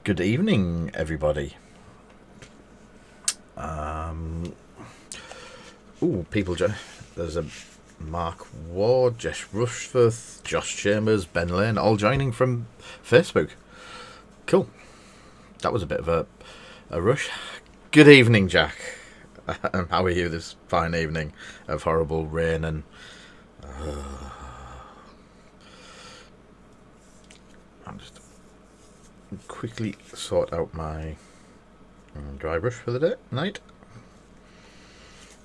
Good evening, everybody. People. There's a Mark Ward, Jess Rushforth, Josh Chambers, Ben Lane, all joining from Facebook. Cool. That was a bit of a rush. Good evening, Jack. How are you this fine evening of horrible rain and... I'm just quickly sort out my dry brush for the night.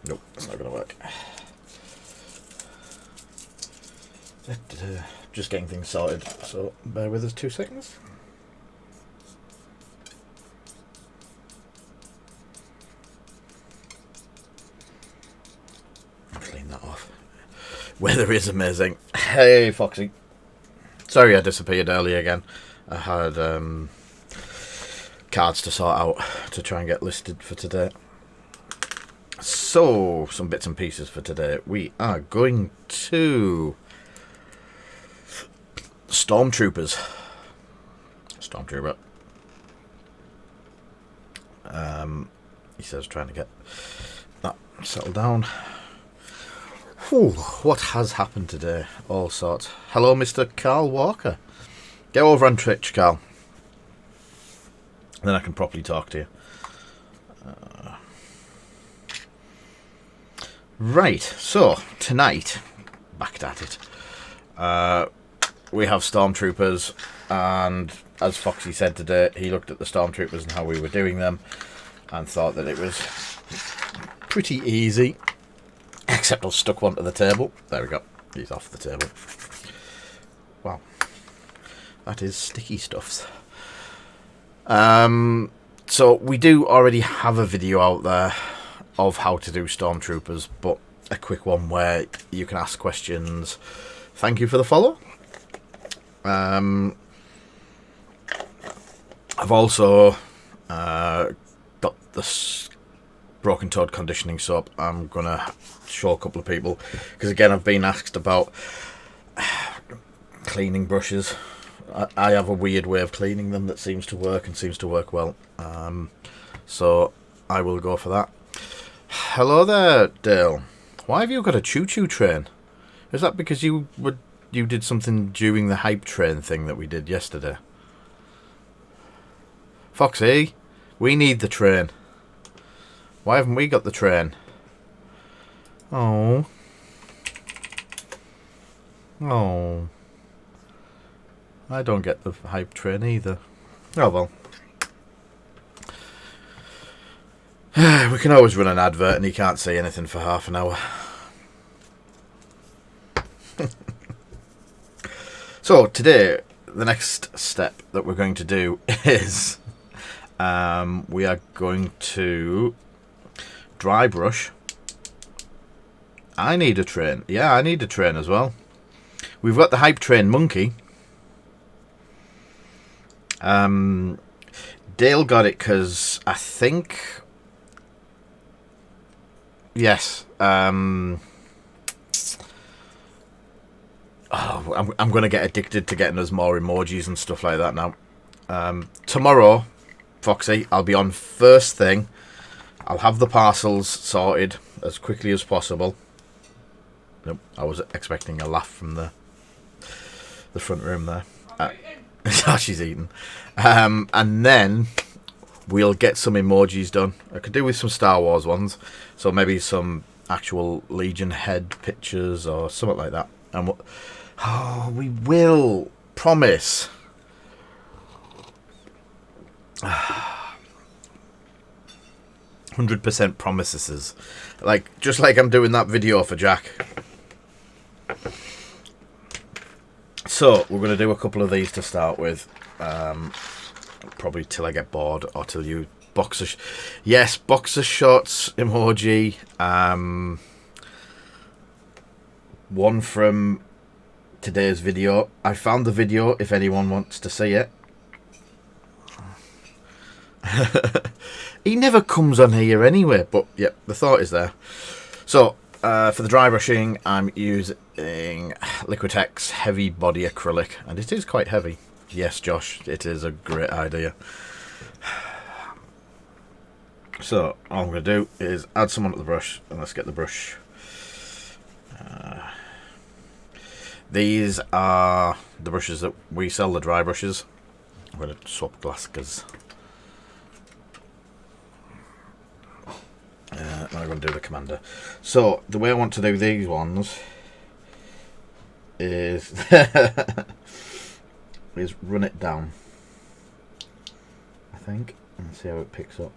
Nope, it's not going to work. Just getting things sorted, so bear with us 2 seconds. Clean that off. Weather is amazing. Hey, Foxy. Sorry I disappeared early again. I had cards to sort out to try and get listed for today. So, some bits and pieces for today. We are going to Stormtrooper. He says trying to get that settled down. Whew, what has happened today? All sorts. Hello, Mr. Carl Walker. Get over on Twitch, Carl. Then I can properly talk to you. Right, so tonight, back at it. We have Stormtroopers, and as Foxy said today, he looked at the Stormtroopers and how we were doing them, and thought that it was pretty easy. Except I stuck one to the table. There we go. He's off the table. Wow. That is sticky stuffs. So we do already have a video out there of how to do Stormtroopers, but a quick one where you can ask questions. Thank you for the follow. I've also got this Broken Toad conditioning soap. I'm going to show a couple of people, because again I've been asked about cleaning brushes. I have a weird way of cleaning them that seems to work and seems to work well. So I will go for that. Hello there, Dale. Why have you got a choo-choo train? Is that because you did something during the hype train thing that we did yesterday? Foxy, we need the train. Why haven't we got the train? Oh. I don't get the hype train either. Oh well. We can always run an advert and he can't say anything for half an hour. So today, the next step that we're going to do is we are going to dry brush. I need a train. Yeah, I need a train as well. We've got the hype train monkey. Dale got it because I think... Yes. I'm going to get addicted to getting us more emojis and stuff like that now. Tomorrow, Foxy, I'll be on first thing. I'll have the parcels sorted as quickly as possible. Nope, I was expecting a laugh from the front room there. She's eating. And then we'll get some emojis done. I could do with some Star Wars ones. So maybe some actual Legion head pictures or something like that. And we will. Promise. 100% promises. Just like I'm doing that video for Jack. So, we're going to do a couple of these to start with. Probably till I get bored or till you... Yes, boxer shorts emoji. One from today's video. I found the video if anyone wants to see it. He never comes on here anyway, but yeah, the thought is there. So, for the dry brushing, I'm using Liquitex Heavy Body Acrylic, and it is quite heavy. Yes, Josh, it is a great idea. So all I'm going to do is add some onto the brush, and let's get the brush. These are the brushes that we sell, the dry brushes. I'm going to swap glasses. Then I'm going to do the commander. So the way I want to do these ones is is run it down, I think, and see how it picks up.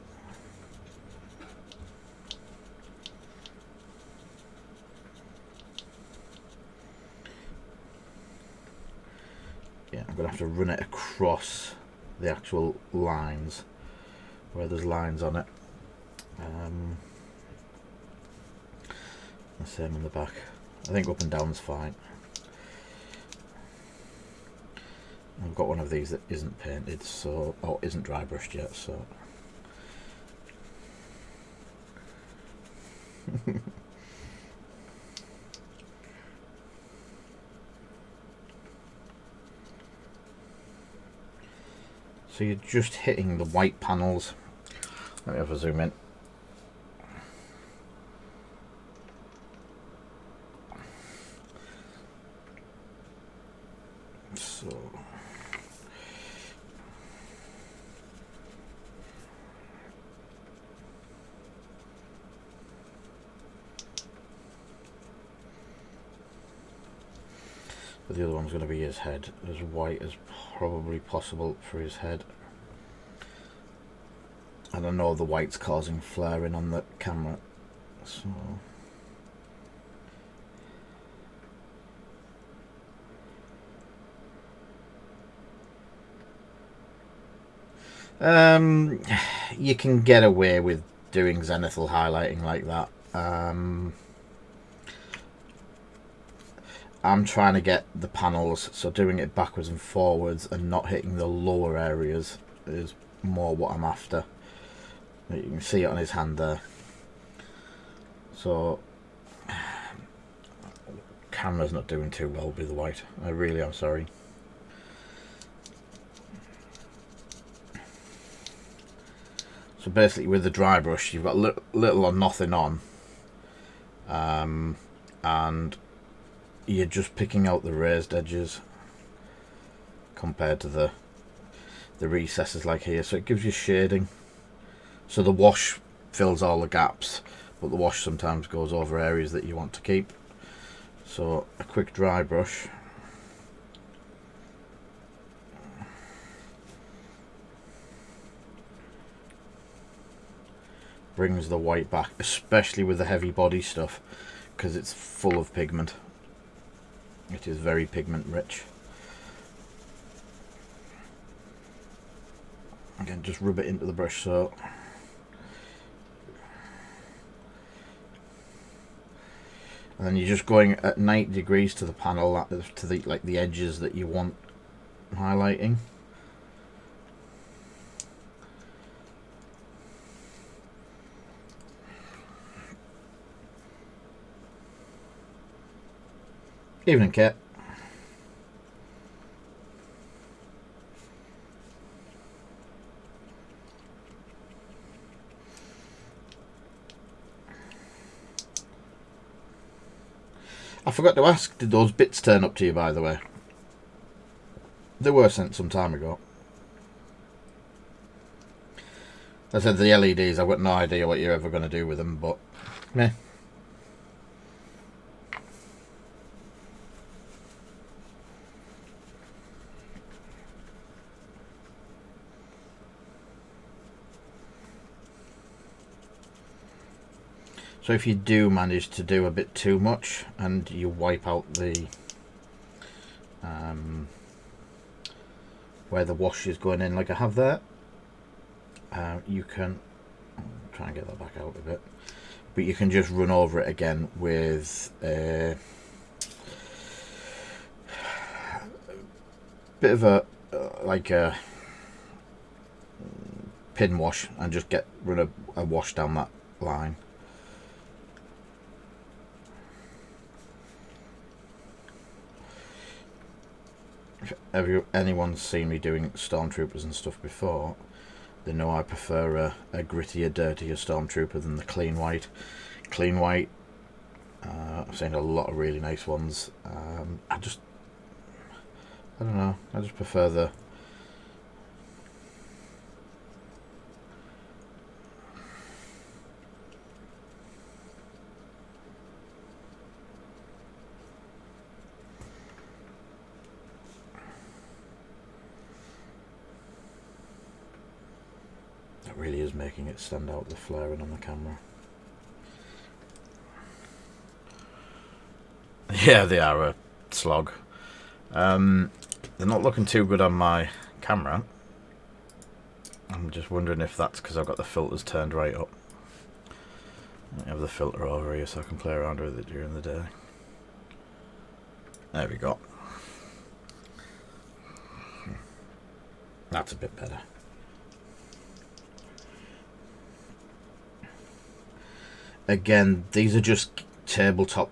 Yeah, I'm going to have to run it across the actual lines where there's lines on it. The same on the back. I think up and down's fine. I've got one of these that isn't painted, so isn't dry brushed yet, so so you're just hitting the white panels. Let me have a zoom in. So but the other one's going to be his head, as white as probably possible for his head. And I know the white's causing flaring on the camera, so you can get away with doing zenithal highlighting like that. I'm trying to get the panels, so doing it backwards and forwards and not hitting the lower areas is more what I'm after. You can see it on his hand there. So camera's not doing too well with the white. I really am sorry. So basically with the dry brush you've got little or nothing on, and you're just picking out the raised edges compared to the recesses like here, so it gives you shading. So the wash fills all the gaps, but the wash sometimes goes over areas that you want to keep. So a quick dry brush. Brings the white back, especially with the heavy body stuff, because it's full of pigment. It is very pigment rich. Again, just rub it into the brush, so and then you're just going at 90 degrees to the panel, to the like the edges that you want highlighting. Evening, Kit. I forgot to ask, did those bits turn up to you, by the way? They were sent some time ago. I said the LEDs, I've got no idea what you're ever going to do with them, but meh. So if you do manage to do a bit too much and you wipe out the where the wash is going in like I have there, you can try and get that back out a bit, but you can just run over it again with a bit of a like a pin wash and just run a wash down that line. if anyone's seen me doing Stormtroopers and stuff before, they know I prefer a grittier, dirtier Stormtrooper than the clean white. Clean white, I've seen a lot of really nice ones. I don't know, I just prefer the... It really is making it stand out, the flaring on the camera. Yeah, they are a slog. They're not looking too good on my camera. I'm just wondering if that's because I've got the filters turned right up. I have the filter over here so I can play around with it during the day. There we go. That's a bit better. Again, these are just tabletop.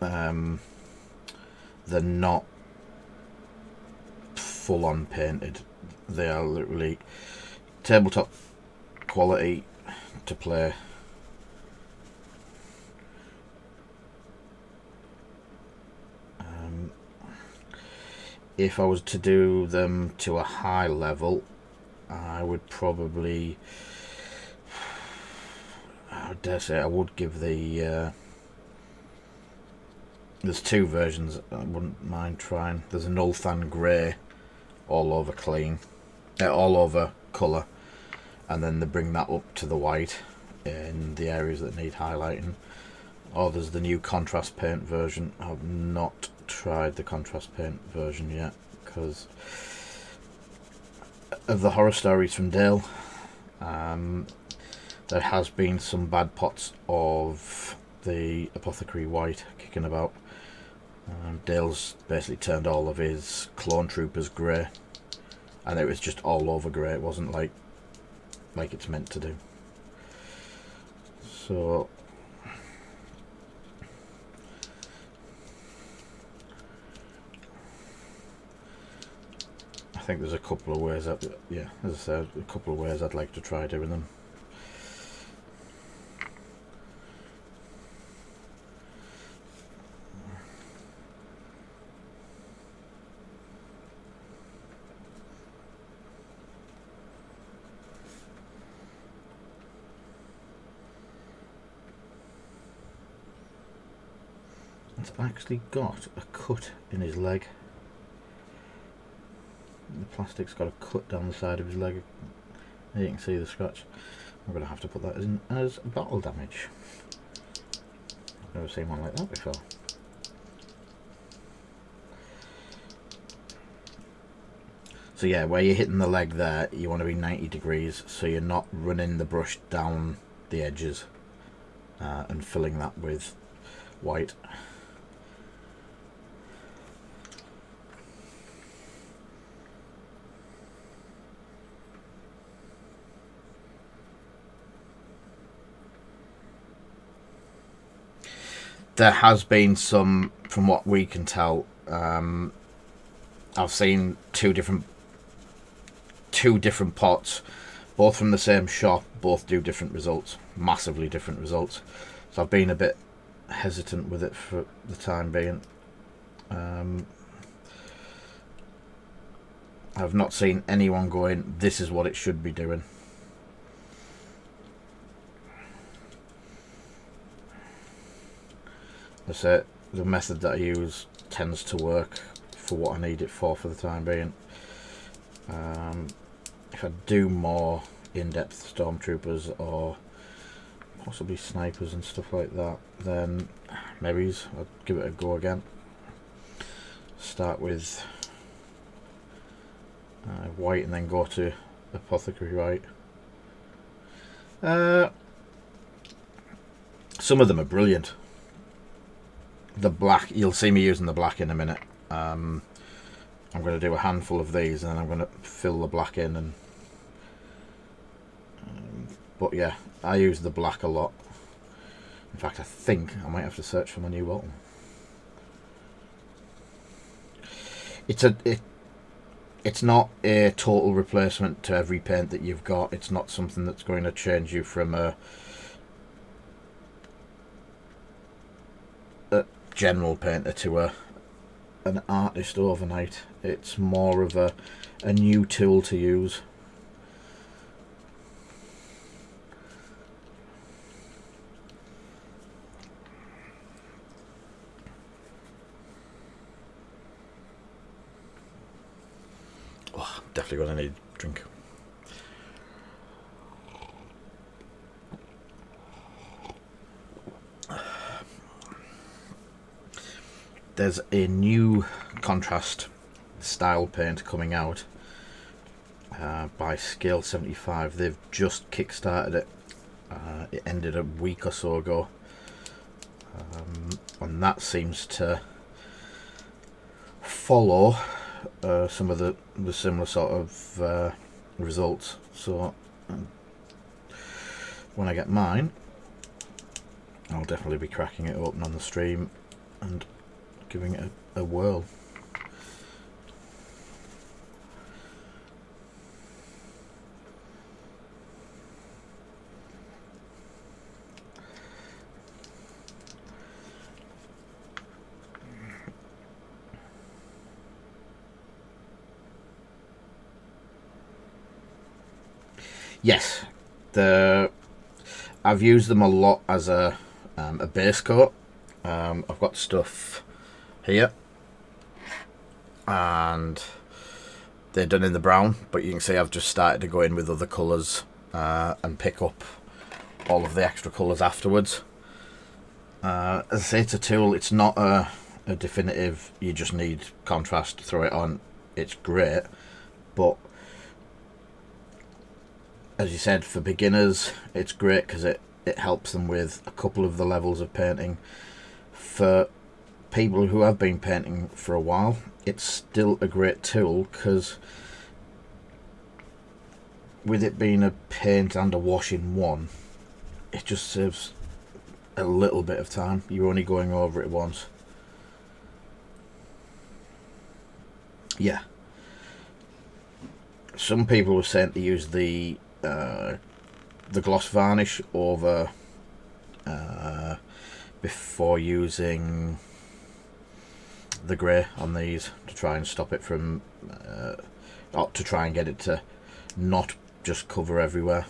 They're not full on painted. They are literally tabletop quality to play. If I was to do them to a high level, I would probably, I dare say, I would give the there's two versions I wouldn't mind trying. There's an Ulthan grey, all over clean, all over colour, and then they bring that up to the white in the areas that need highlighting. Or there's the new contrast paint version. I've not tried the contrast paint version yet because of the horror stories from Dale. There has been some bad pots of the Apothecary white kicking about. Dale's basically turned all of his clone troopers grey, and it was just all over grey. It wasn't like it's meant to do. So I think there's a couple of ways that, yeah, as I said, a couple of ways I'd like to try doing them. It's actually got a cut in his leg. The plastic's got a cut down the side of his leg. There you can see the scratch. I'm going to have to put that in as battle damage. I've never seen one like that before. So yeah, where you're hitting the leg there, you want to be 90 degrees so you're not running the brush down the edges and filling that with white. There has been some, from what we can tell, I've seen two different pots, both from the same shop, both do different results, massively different results. So I've been a bit hesitant with it for the time being. I've not seen anyone going, this is what it should be doing. I say the method that I use tends to work for what I need it for the time being. If I do more in-depth Stormtroopers or possibly snipers and stuff like that, then maybe I'll give it a go again. Start with white and then go to Apothecary white. Some of them are brilliant. The black, you'll see me using the black in a minute. I'm going to do a handful of these and then I'm going to fill the black in. And but yeah, I use the black a lot. In fact, I think I might have to search for my new bottle. it's not a total replacement to every paint that you've got. It's not something that's going to change you from a general painter to an artist overnight. It's more of a new tool to use. Oh, definitely gonna need a drink. There's a new contrast style paint coming out by Scale 75. They've just kickstarted it. It ended a week or so ago, and that seems to follow some of the similar sort of results. So when I get mine, I'll definitely be cracking it open on the stream and giving it a whirl. Yes, I've used them a lot as a base coat. I've got stuff here, and they're done in the brown, but you can see I've just started to go in with other colours and pick up all of the extra colours afterwards. As I say, it's a tool. It's not a definitive, you just need contrast, throw it on. It's great, but as you said, for beginners it's great because it helps them with a couple of the levels of painting. For people who have been painting for a while, it's still a great tool because with it being a paint and a wash in one, it just saves a little bit of time. You're only going over it once. Yeah, some people were saying to use the gloss varnish over before using the grey on these, to try and stop it from to try and get it to not just cover everywhere.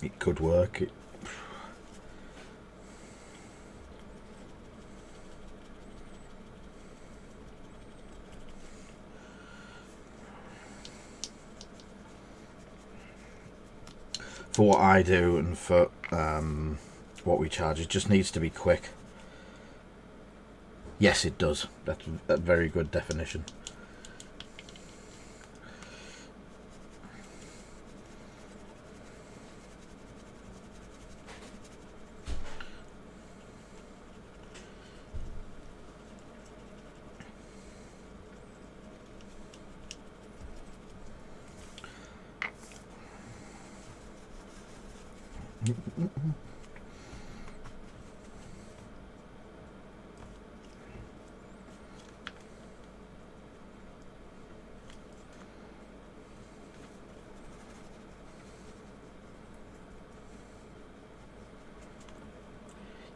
It could work. For what I do and for what we charge, it just needs to be quick. Yes, it does. That's a very good definition.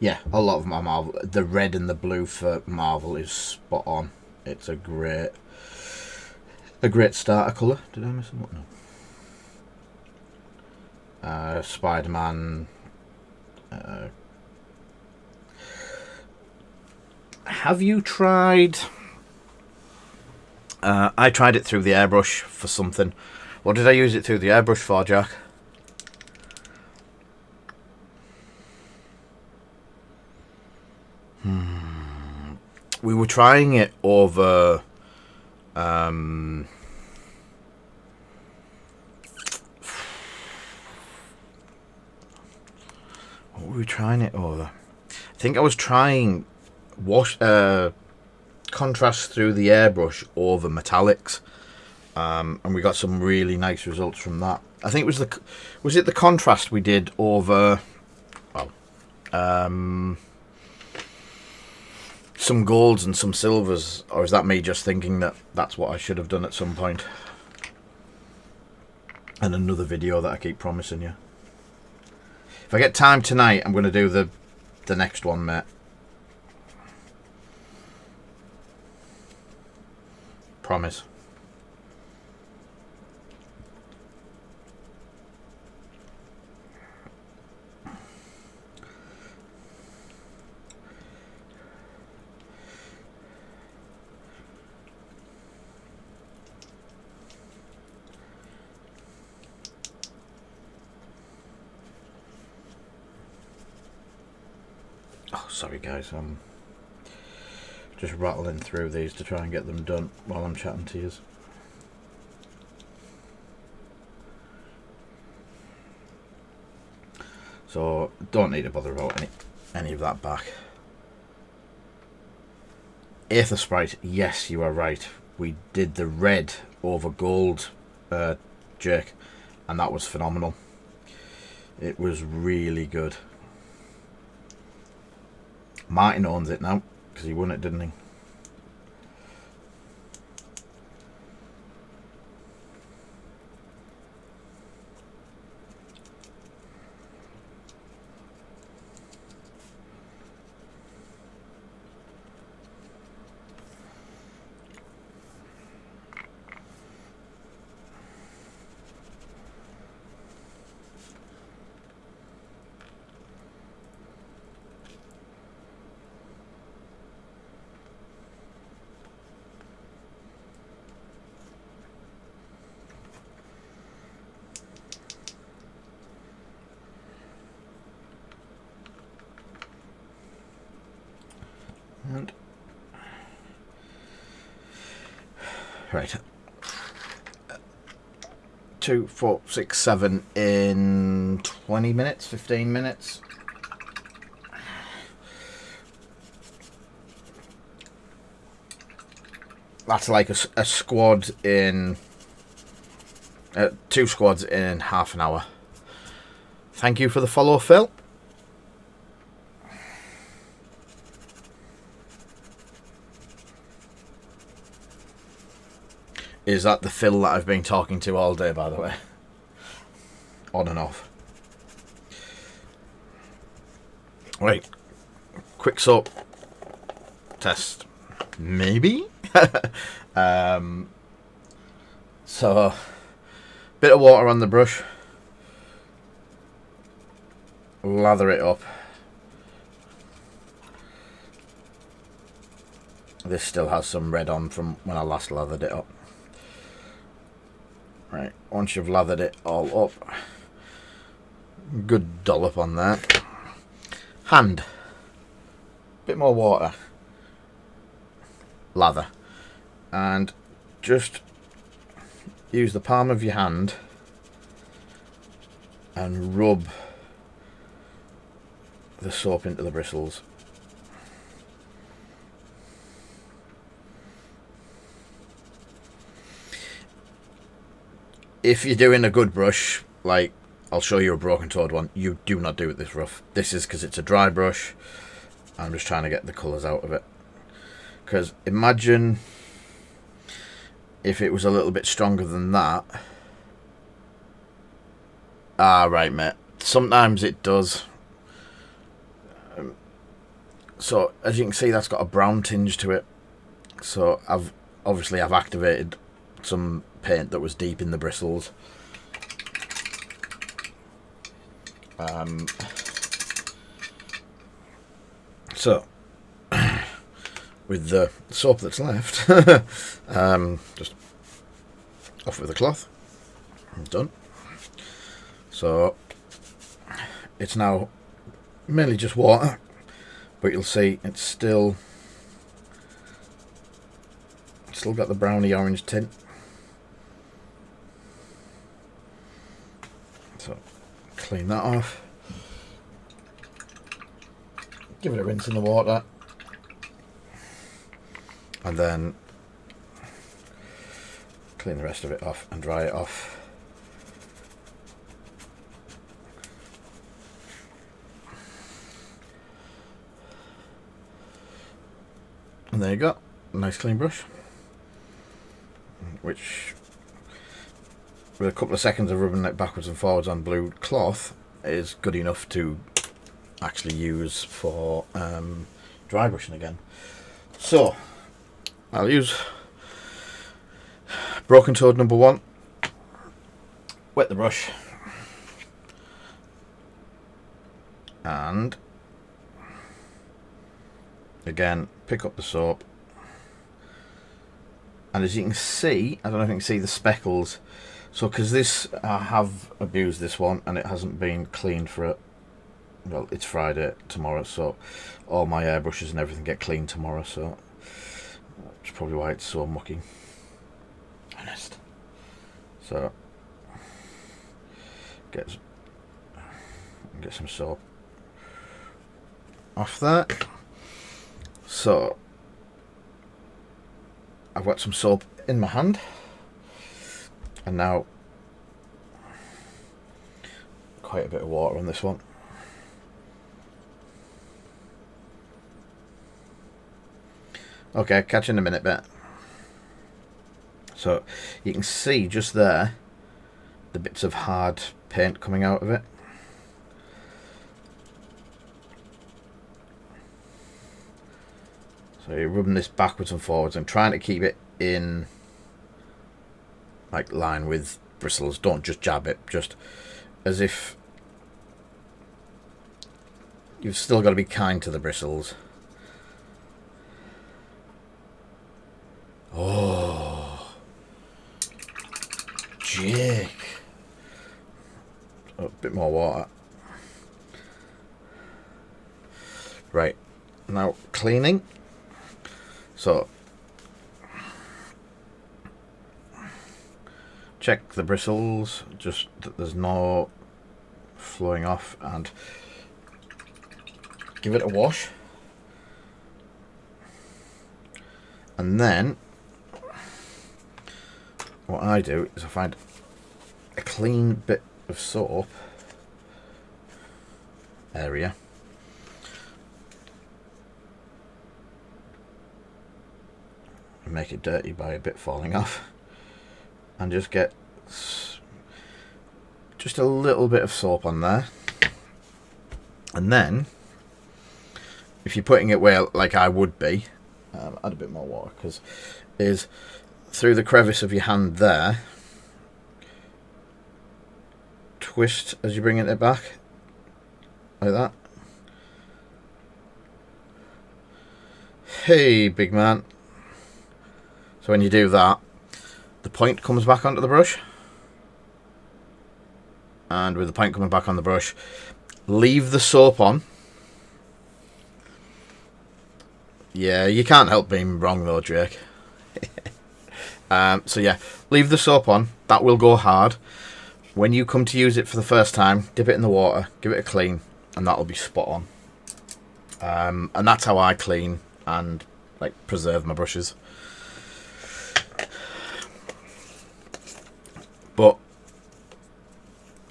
Yeah, a lot of my Marvel, the red and the blue for Marvel is spot on. It's a great starter colour. Did I miss one? No. Spider-Man. Have you tried? I tried it through the airbrush for something. What did I use it through the airbrush for, Jack? We were trying it over what were we trying it over? I think I was trying contrast through the airbrush over metallics, and we got some really nice results from that. I think it was it the contrast we did over some golds and some silvers, or is that me just thinking that that's what I should have done at some point? And another video that I keep promising you. If I get time tonight, I'm going to do the next one, mate. Promise. Oh, sorry guys, I'm just rattling through these to try and get them done while I'm chatting to you. So don't need to bother about any of that back. Aether Sprite, yes, you are right. We did the red over gold, Jake, and that was phenomenal. It was really good. Martin owns it now, because he won it, didn't he? And right, 2, 4, 6, 7 in 20 minutes, 15 minutes. That's like a squad in 2 squads in half an hour. Thank you for the follow, Phil. Is that the Phil that I've been talking to all day, by the way? On and off. Right. Quick soap test. Maybe? So, bit of water on the brush. Lather it up. This still has some red on from when I last lathered it up. Right, once you've lathered it all up, good dollop on that. Hand, bit more water, lather, and just use the palm of your hand and rub the soap into the bristles. If you're doing a good brush, like I'll show you a broken toad one, you do not do it this rough. This is because it's a dry brush. I'm just trying to get the colours out of it. Because imagine if it was a little bit stronger than that. Ah, right, mate. Sometimes it does. So as you can see, that's got a brown tinge to it. So I've activated some paint that was deep in the bristles. So with the soap that's left, just off with the cloth. I'm done. So it's now mainly just water, but you'll see it's still got the browny orange tint. So clean that off, give it a rinse in the water, and then clean the rest of it off and dry it off. And there you go. Nice clean brush. Which, with a couple of seconds of rubbing it backwards and forwards on blue cloth, is good enough to actually use for dry brushing again. So, I'll use Broken Toad number 1. Wet the brush. And again, pick up the soap, and as you can see, I don't know if you can see the speckles. So because this, I have abused this one and it hasn't been cleaned for it. Well, it's Friday tomorrow, so all my airbrushes and everything get cleaned tomorrow, so that's probably why it's so mucky. Honest. So get some soap off that. So I've got some soap in my hand, and now quite a bit of water on this one. Okay, catch you in a minute, bit. So you can see just there the bits of hard paint coming out of it. So you're rubbing this backwards and forwards and trying to keep it in like line with bristles. Don't just jab it, just as if you've still got to be kind to the bristles. Oh, Jake. A bit more water. Right, now cleaning. So check the bristles, just that there's no flowing off, and give it a wash. And then what I do is I find a clean bit of soap area, and make it dirty by a bit falling off, and just get just a little bit of soap on there. And then if you're putting it away like I would be, add a bit more water, because is through the crevice of your hand there, twist as you're bringing it back like that. Hey, big man. So when you do that, the point comes back onto the brush, and with the point coming back on the brush, leave the soap on. Yeah, you can't help being wrong though, Drake. So yeah, leave the soap on. That will go hard. When you come to use it for the first time, dip it in the water, give it a clean, and that'll be spot on. And that's how I clean and like preserve my brushes. But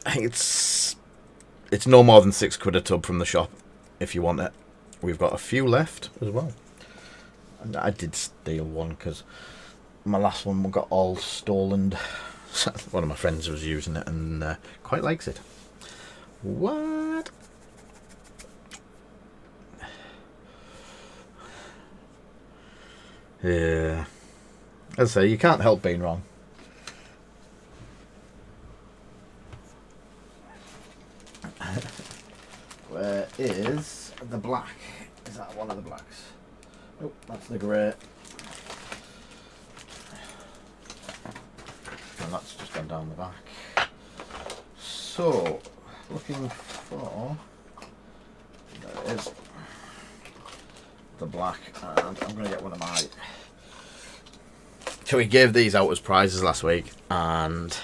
I think it's no more than £6 a tub from the shop if you want it. We've got a few left as well. And I did steal one because my last one got all stolen. One of my friends was using it and quite likes it. What? Yeah. As I say, you can't help being wrong. Where is the black? Is that one of the blacks? Oh, that's the grey. And that's just gone down the back. So, looking for... There it is. The black. And I'm going to get one of my... So we gave these out as prizes last week, and...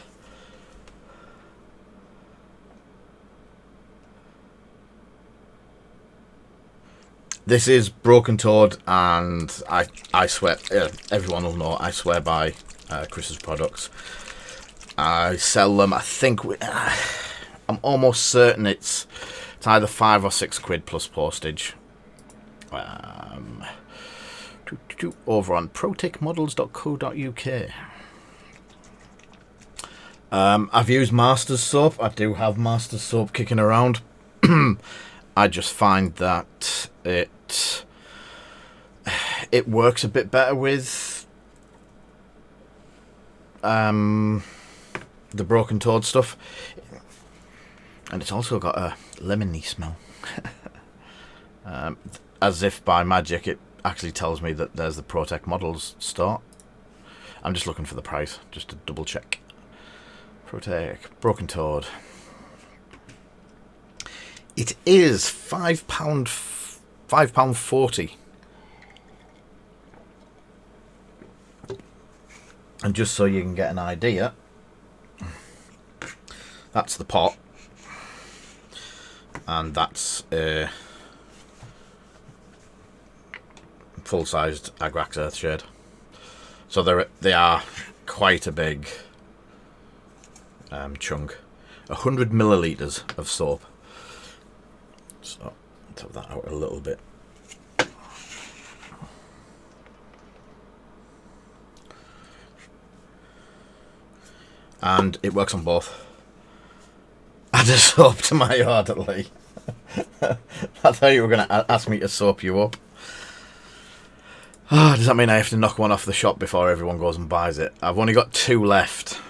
This is Broken Toad, and I swear, everyone will know, I swear by Chris's products. I sell them, I think, I'm almost certain it's either £5 or £6 plus postage. over on proticmodels.co.uk. I've used Masters soap. I do have Masters soap kicking around. I just find that it works a bit better with the Broken Toad stuff, and it's also got a lemony smell. As if by magic, it actually tells me that there's the Protec Models store. I'm just looking for the price, just to double check. Protec Broken Toad. It is £5.40. And just so you can get an idea, that's the pot, and that's a full-sized Agrax Earthshade. So they are quite a big chunk. 100 millilitres of soap. So let's have that out a little bit. And it works on both. Add a soap to my orderly. I thought you were going to ask me to soap you up. Oh, does that mean I have to knock one off the shop before everyone goes and buys it? I've only got 2 left.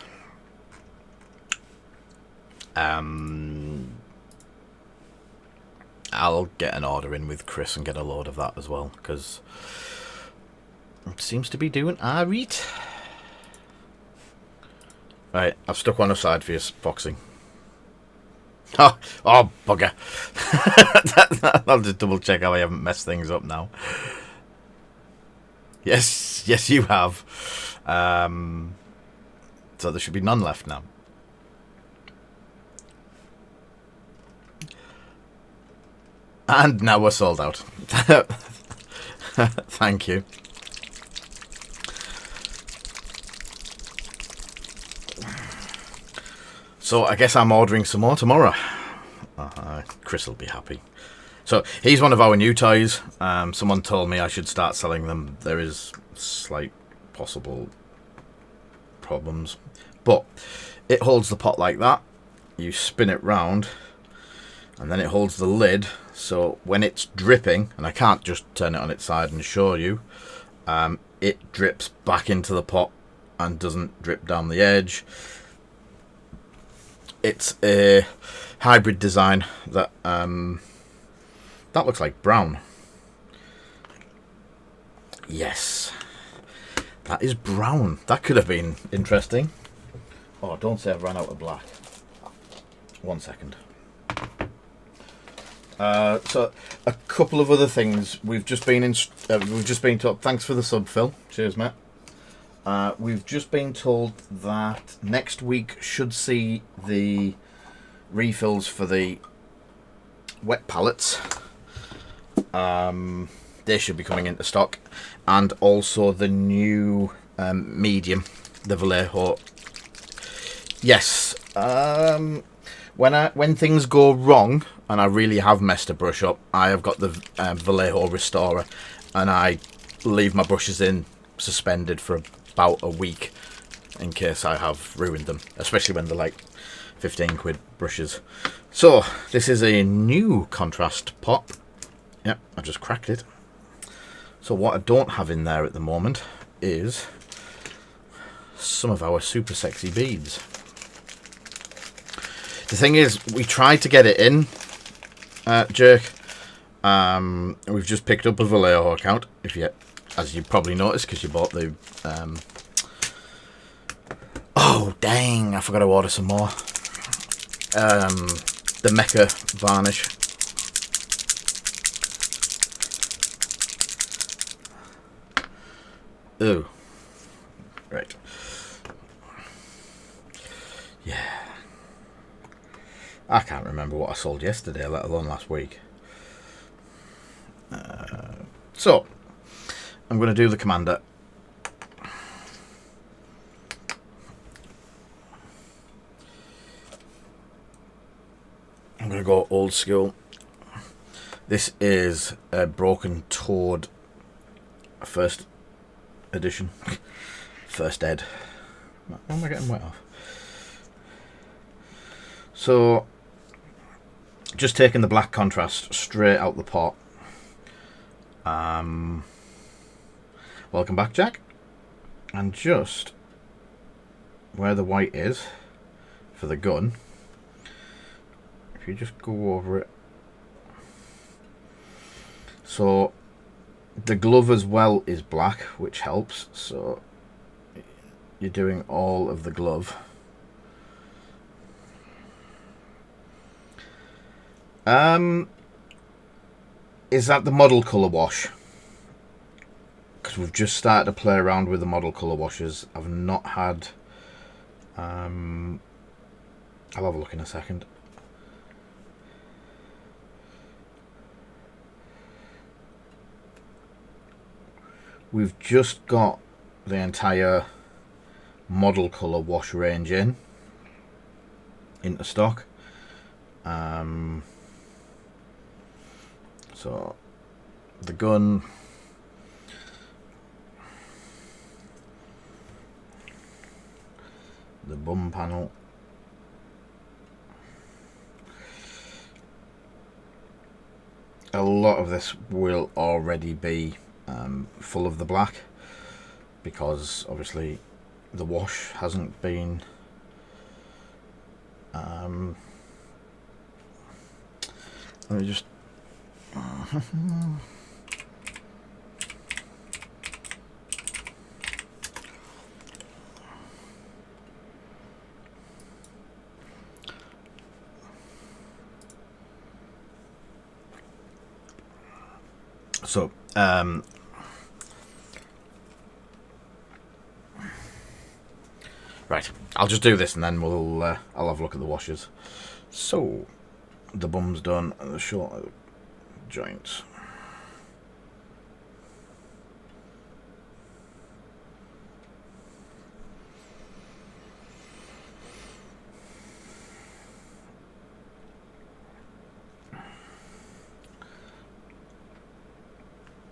I'll get an order in with Chris and get a load of that as well, because it seems to be doing alright. Right, I've stuck one aside for you, Foxy. Oh, bugger. I'll just double check how I haven't messed things up now. Yes, you have. So there should be none left now. And now we're sold out. Thank you. So I guess I'm ordering some more tomorrow. Chris will be happy. So he's one of our new toys. Someone told me I should start selling them. There is slight possible problems, but it holds the pot like that. You spin it round, and then it holds the lid. So when it's dripping, and I can't just turn it on its side and show you, it drips back into the pot and doesn't drip down the edge. It's a hybrid design that looks like brown. Yes, that is brown. That could have been interesting. Oh, don't say I've run out of black. 1 second. So a couple of other things. We've just been told. Thanks for the sub, Phil. Cheers, mate. We've just been told that next week should see the refills for the wet pallets. They should be coming into stock, and also the new medium, the Vallejo. Yes. When things go wrong and I really have messed a brush up, I have got the Vallejo Restorer, and I leave my brushes in suspended for about a week in case I have ruined them, especially when they're like 15 quid brushes. So this is a new contrast pot. Yep, I just cracked it. So what I don't have in there at the moment is some of our super sexy beads. The thing is, we tried to get it in, Jerk. We've just picked up a Vallejo account, as you probably noticed, because you bought the... Oh, dang, I forgot to order some more. The Mecha varnish. Ooh. Right. Yeah. I can't remember what I sold yesterday, let alone last week. So, I'm going to do the Commander. I'm going to go old school. This is a Broken Toad first edition. First ed. Why am I getting wet off? So, just taking the black contrast straight out the pot. Welcome back, Jack. And just where the white is for the gun, if you just go over it. So, the glove as well is black, which helps. So, you're doing all of the glove. Is that the model colour wash? Because we've just started to play around with the model colour washes. I've not had... I'll have a look in a second. We've just got the entire model colour wash range into stock. So the gun, the bum panel, a lot of this will already be full of the black, because obviously the wash hasn't been let me just so right, I'll just do this and then we'll I'll have a look at the washers. So the bum's done and the short joints.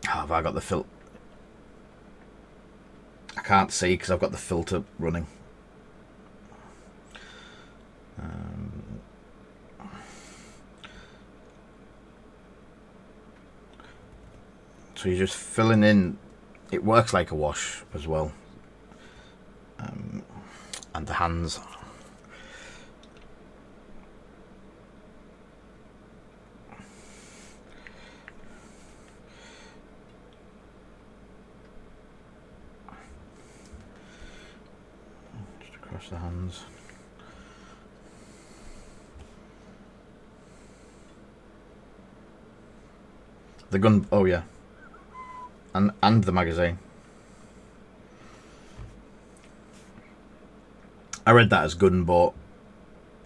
Have I got the filter? I can't see because I've got the filter running. So you're just filling in. It works like a wash as well. And the hands. Just across the hands. The gun, oh yeah. And the magazine. I read that as gunboat,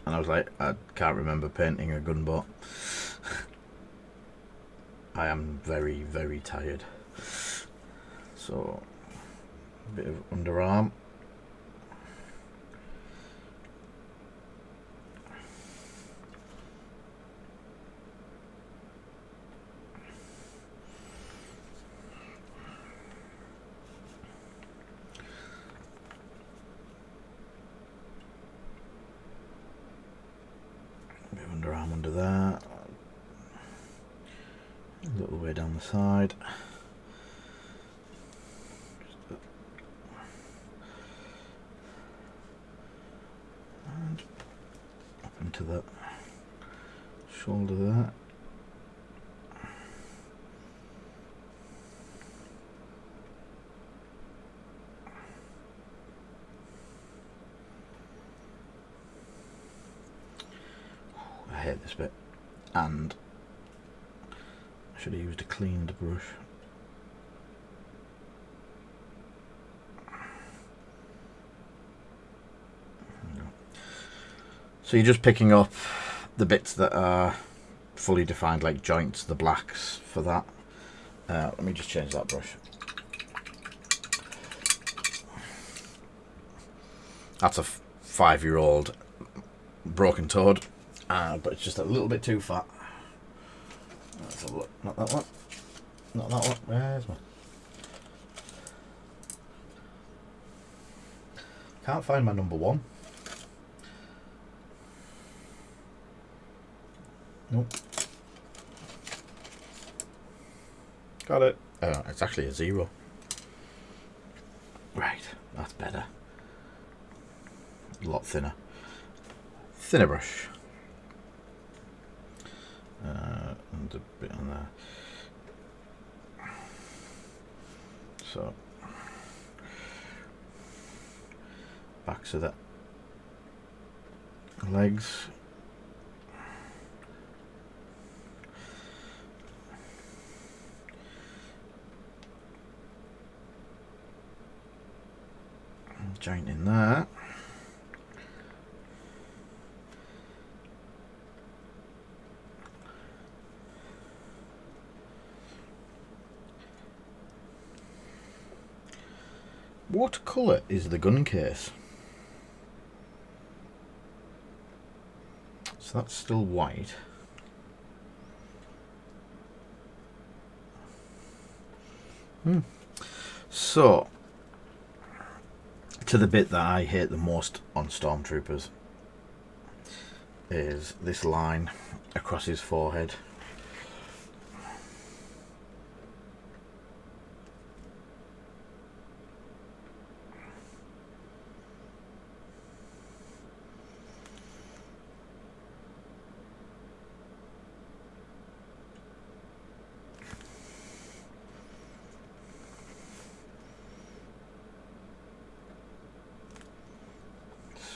and I was like, I can't remember painting a gunboat. I am very, very tired. So, a bit of underarm. Underarm under there, a little way down the side, and up into the shoulder there. I hate this bit, and I should have used a cleaned brush. So you're just picking up the bits that are fully defined, like joints, the blacks for that. Let me just change that brush. That's a 5-year-old broken toad. But it's just a little bit too fat. Let's have a look. Not that one. Not that one. Where's my... Can't find my number 1. Nope. Got it. It's actually a 0. Right, that's better. A lot thinner. Thinner brush. And a bit on there. So, backs of the legs. Joint in there. What colour is the gun case? So that's still white. So, to the bit that I hate the most on Stormtroopers is this line across his forehead.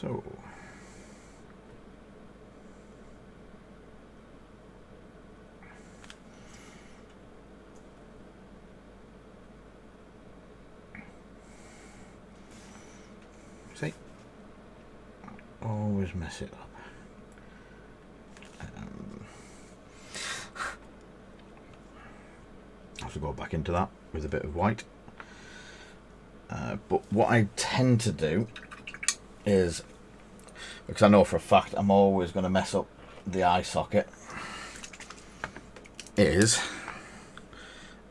So, see, always mess it up. I have to go back into that with a bit of white. But what I tend to do is, because I know for a fact I'm always going to mess up the eye socket, is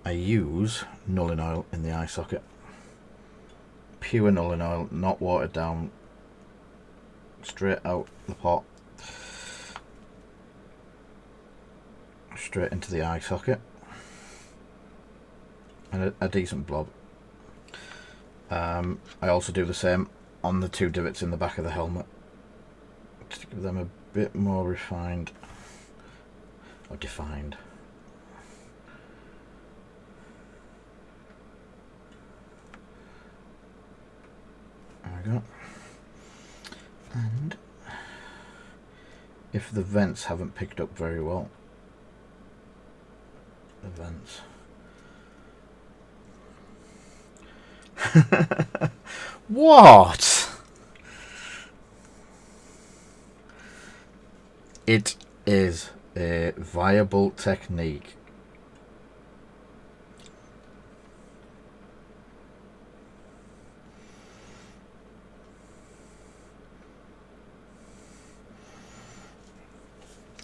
I use nulling oil in the eye socket. Pure nulling oil, not watered down, straight out the pot, straight into the eye socket, and a decent blob. I also do the same on the 2 divots in the back of the helmet to give them a bit more refined or defined. There we go. And if the vents haven't picked up very well, the vents. What? It is a viable technique.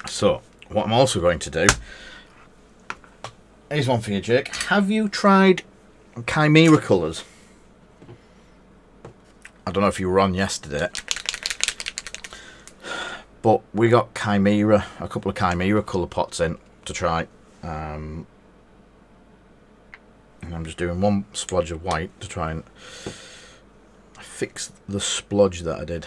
So, what I'm also going to do, here's one for you, Jake. Have you tried Chimera colours? I don't know if you were on yesterday, but we got Chimera, a couple of Chimera colour pots in to try. And I'm just doing one splodge of white to try and fix the splodge that I did.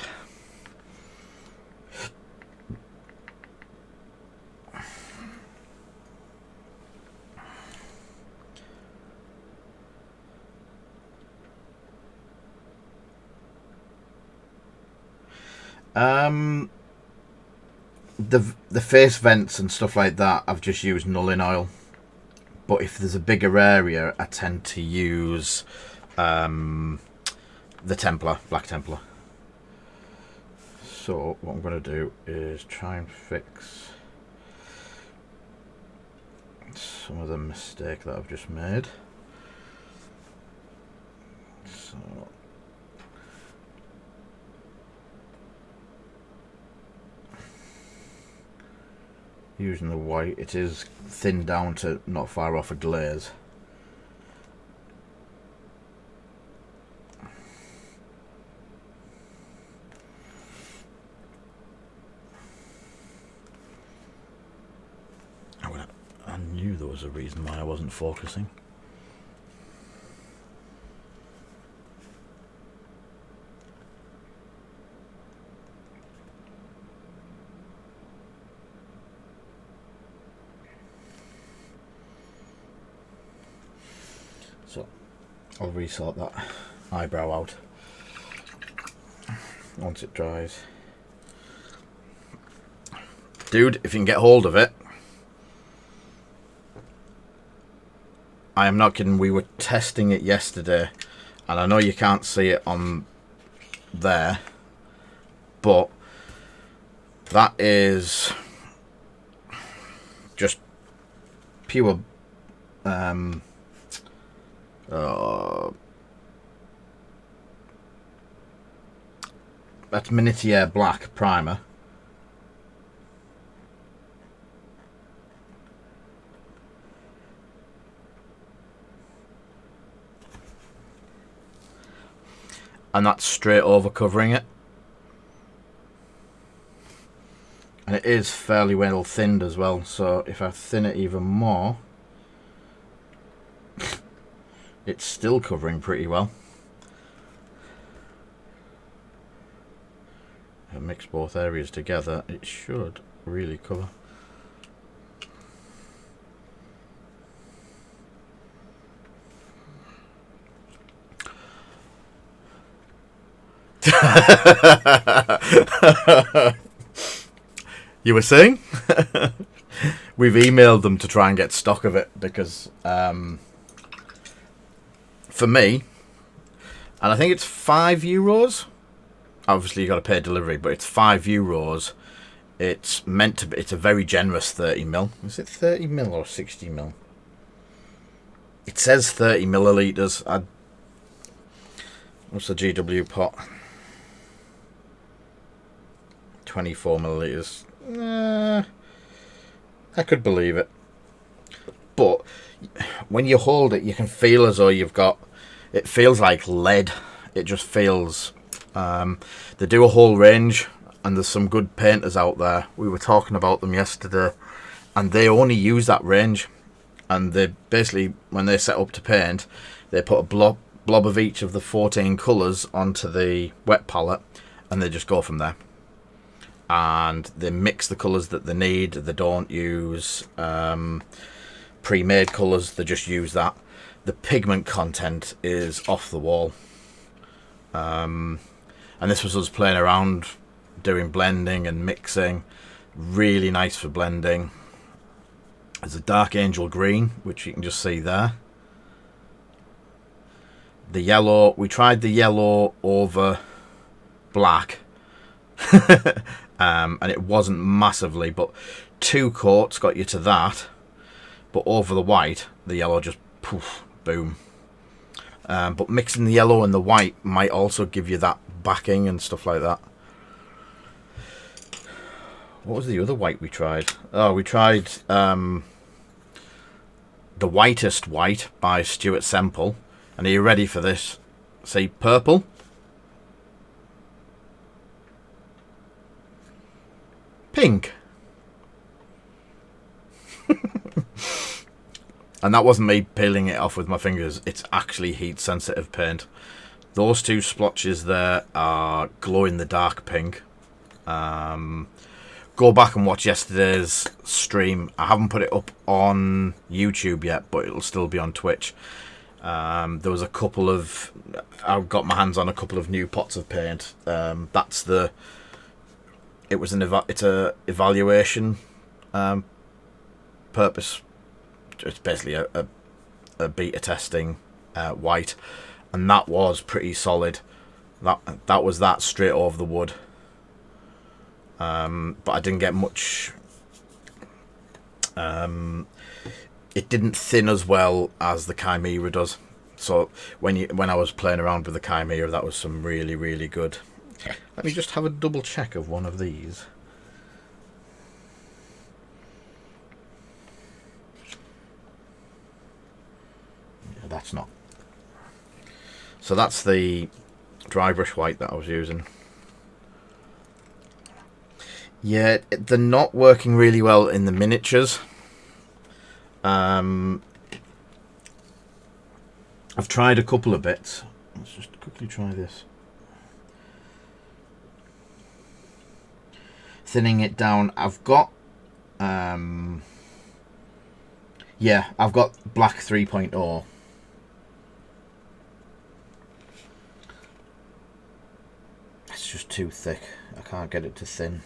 The face vents and stuff like that, I've just used nulling oil. But if there's a bigger area, I tend to use the Templar, Black Templar. So what I'm going to do is try and fix some of the mistake that I've just made. So using the white, it is thinned down to not far off a glaze. a reason why I wasn't focusing. So I'll resort that eyebrow out once it dries. Dude, if you can get hold of it, I am not kidding, we were testing it yesterday, and I know you can't see it on there, but that is just pure that's Minitier Black primer. And that's straight over covering it. And it is fairly well thinned as well, so if I thin it even more, it's still covering pretty well. If I mix both areas together, it should really cover. You were saying? We've emailed them to try and get stock of it because for me, and I think it's €5. Obviously you got to pay delivery, but it's €5. It's meant to be, it's a very generous 30ml. Is it 30ml or 60ml? It says 30 millilitres. What's the GW pot? 24 millilitres. I could believe it. But when you hold it, you can feel as though you've got... It feels like lead. It just feels... they do a whole range, and there's some good painters out there. We were talking about them yesterday, and they only use that range. And they basically, when they set up to paint, they put a blob of each of the 14 colours onto the wet palette, and they just go from there. And they mix the colours that they need. They don't use pre-made colours, they just use that. The pigment content is off the wall. And this was us playing around, doing blending and mixing. Really nice for blending. There's a dark angel green, which you can just see there. The yellow, we tried the yellow over black. And it wasn't massively, but 2 coats got you to that. But over the white, the yellow just poof, boom. But mixing the yellow and the white might also give you that backing and stuff like that. What was the other white we tried? Oh, we tried The Whitest White by Stuart Semple. And are you ready for this? See, purple. Pink. And that wasn't me peeling it off with my fingers. It's actually heat sensitive paint. Those 2 splotches there are glow in the dark pink. Go back and watch yesterday's stream. I haven't put it up on YouTube yet, but it'll still be on Twitch. There was a couple of... I've got my hands on a couple of new pots of paint. That's the... It was it's a evaluation purpose. It's basically a beta testing white, and that was pretty solid. That was that straight over the wood. But I didn't get much. It didn't thin as well as the Chimera does. So when I was playing around with the Chimera, that was some really, really good. Let me just have a double check of one of these. Yeah, that's not. So that's the dry brush white that I was using. Yeah, they're not working really well in the miniatures. I've tried a couple of bits. Let's just quickly try this. Thinning it down. I've got yeah, I've got black 3.0. It's just too thick. I can't get it to thin.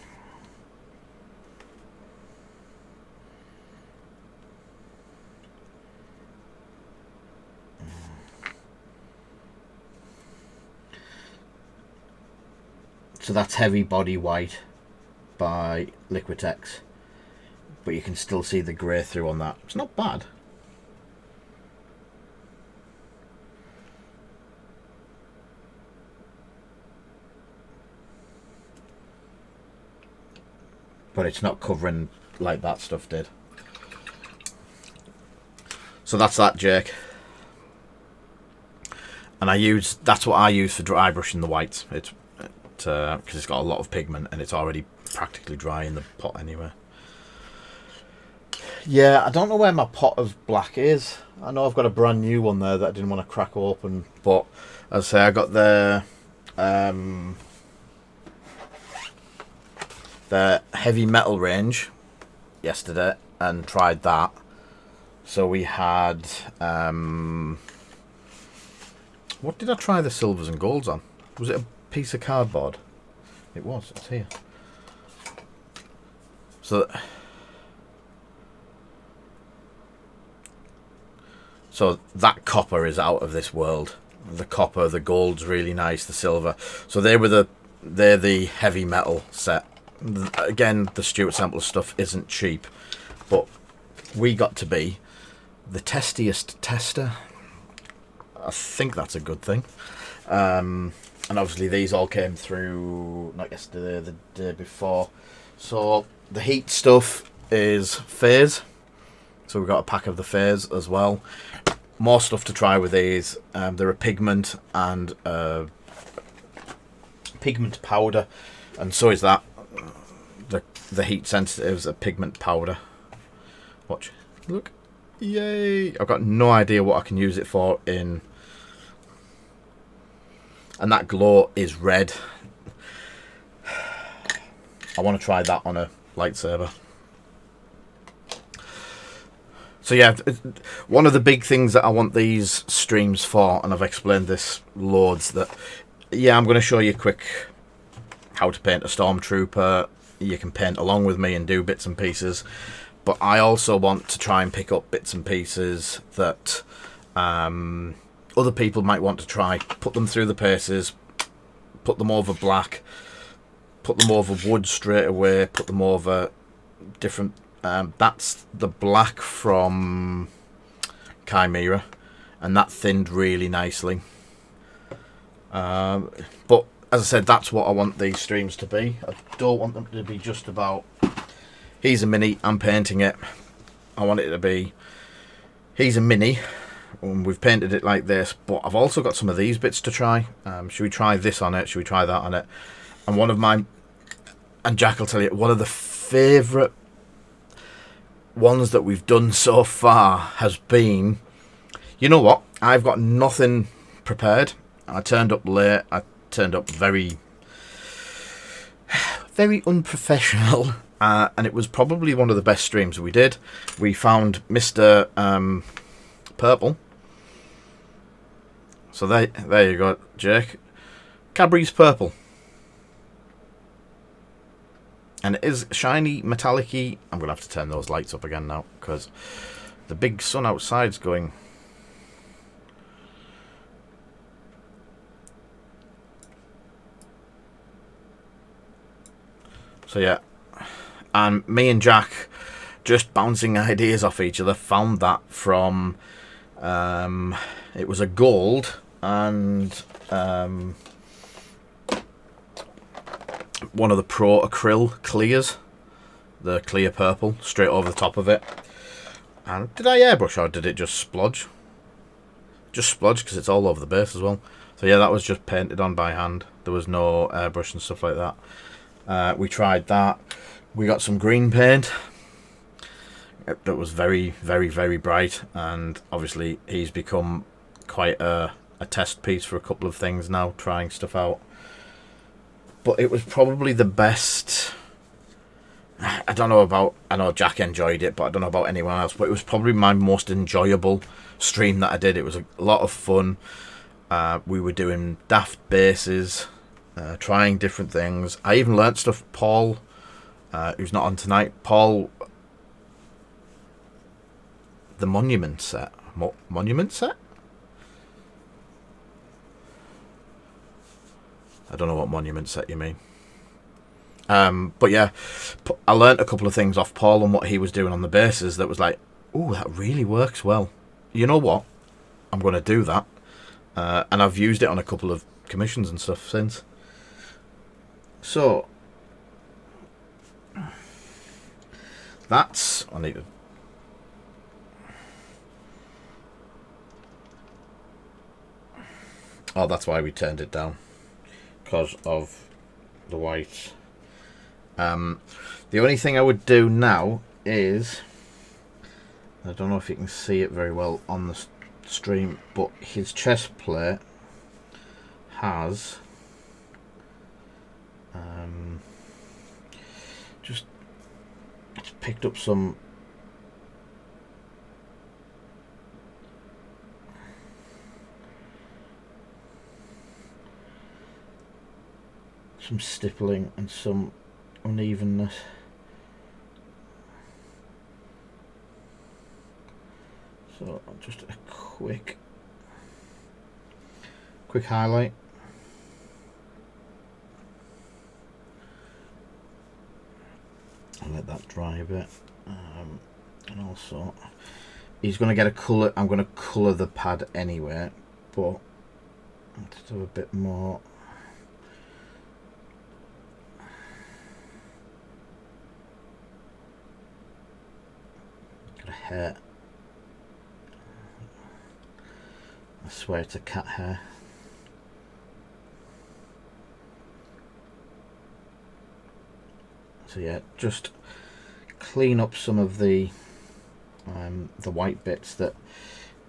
So that's Heavy Body White by Liquitex, but you can still see the grey through on that. It's not bad. But it's not covering like that stuff did. So that's that, Jake. And that's what I use for dry brushing the whites. It's because it's got a lot of pigment and it's already practically dry in the pot anyway. Yeah, I don't know where my pot of black is. I know I've got a brand new one there that I didn't want to crack open, but as I say, I got the heavy metal range yesterday and tried that. So we had what did I try the silvers and golds on? Was it a piece of cardboard? It was. It's here. So that copper is out of this world. The copper, the gold's really nice. The silver. So they're the heavy metal set. Again, the Stuart Sample stuff isn't cheap, but we got to be the testiest tester. I think that's a good thing. And obviously these all came through not yesterday, the day before. So the heat stuff is phase. So we've got a pack of the phase as well. More stuff to try with these. They're a pigment and pigment powder, and so is that. The heat sensitive's a pigment powder. Watch, look, yay! I've got no idea what I can use it for in. And that glow is red. I want to try that on a lightsaber. So yeah, one of the big things that I want these streams for, and I've explained this loads, that yeah, I'm going to show you quick how to paint a Stormtrooper. You can paint along with me and do bits and pieces, but I also want to try and pick up bits and pieces that other people might want to try, put them through the paces, put them over black, put them over wood straight away, put them over different. That's the black from Chimera, and that thinned really nicely. But as I said, that's what I want these streams to be. I don't want them to be just about, here's a mini, I'm painting it. I want it to be, here's a mini, and we've painted it like this, but I've also got some of these bits to try. Should we try this on it? Should we try that on it? And one of my, and Jack will tell you, one of the favourite ones that we've done so far has been, you know what, I've got nothing prepared. I turned up late. I turned up very unprofessional, and it was probably one of the best streams we did. We found Mr. Purple. So there you go, Jake. Cadbury's Purple. And it is shiny, metallic-y. I'm going to have to turn those lights up again now, because the big sun outside's going. So yeah, and me and Jack, just bouncing ideas off each other, found that from, it was a gold and one of the Pro Acryl clears, the clear purple, straight over the top of it. And did I airbrush or did it just splodge? Just splodge because it's all over the base as well. So yeah, that was just painted on by hand. There was no airbrush and stuff like that. We tried that. We got some green paint. that was very, very, very bright, and obviously he's become quite a test piece for a couple of things now, trying stuff out. But it was probably the best. I don't know about. I know Jack enjoyed it, but I don't know about anyone else. But it was probably my most enjoyable stream that I did. It was a lot of fun. We were doing daft bases, trying different things. I even learnt stuff. Paul, who's not on tonight, Paul, the monument set. Monument set? I don't know what monument set you mean. But yeah, I learnt a couple of things off Paul and what he was doing on the bases that was like, oh, that really works well. You know what? I'm going to do that. And I've used it on a couple of commissions and stuff since. So, that's... I need to... Oh, that's why we turned it down. Because of the white. The only thing I would do now is... I don't know if you can see it very well on the stream, but his chest plate has... just... It's picked up some... some stippling and some unevenness. So just a quick highlight. I'll let that dry a bit. And also he's going to get a colour. I'm going to colour the pad anyway, but let's do a bit more. Got a hair. I swear it's a cat hair. So yeah, just clean up some of the white bits that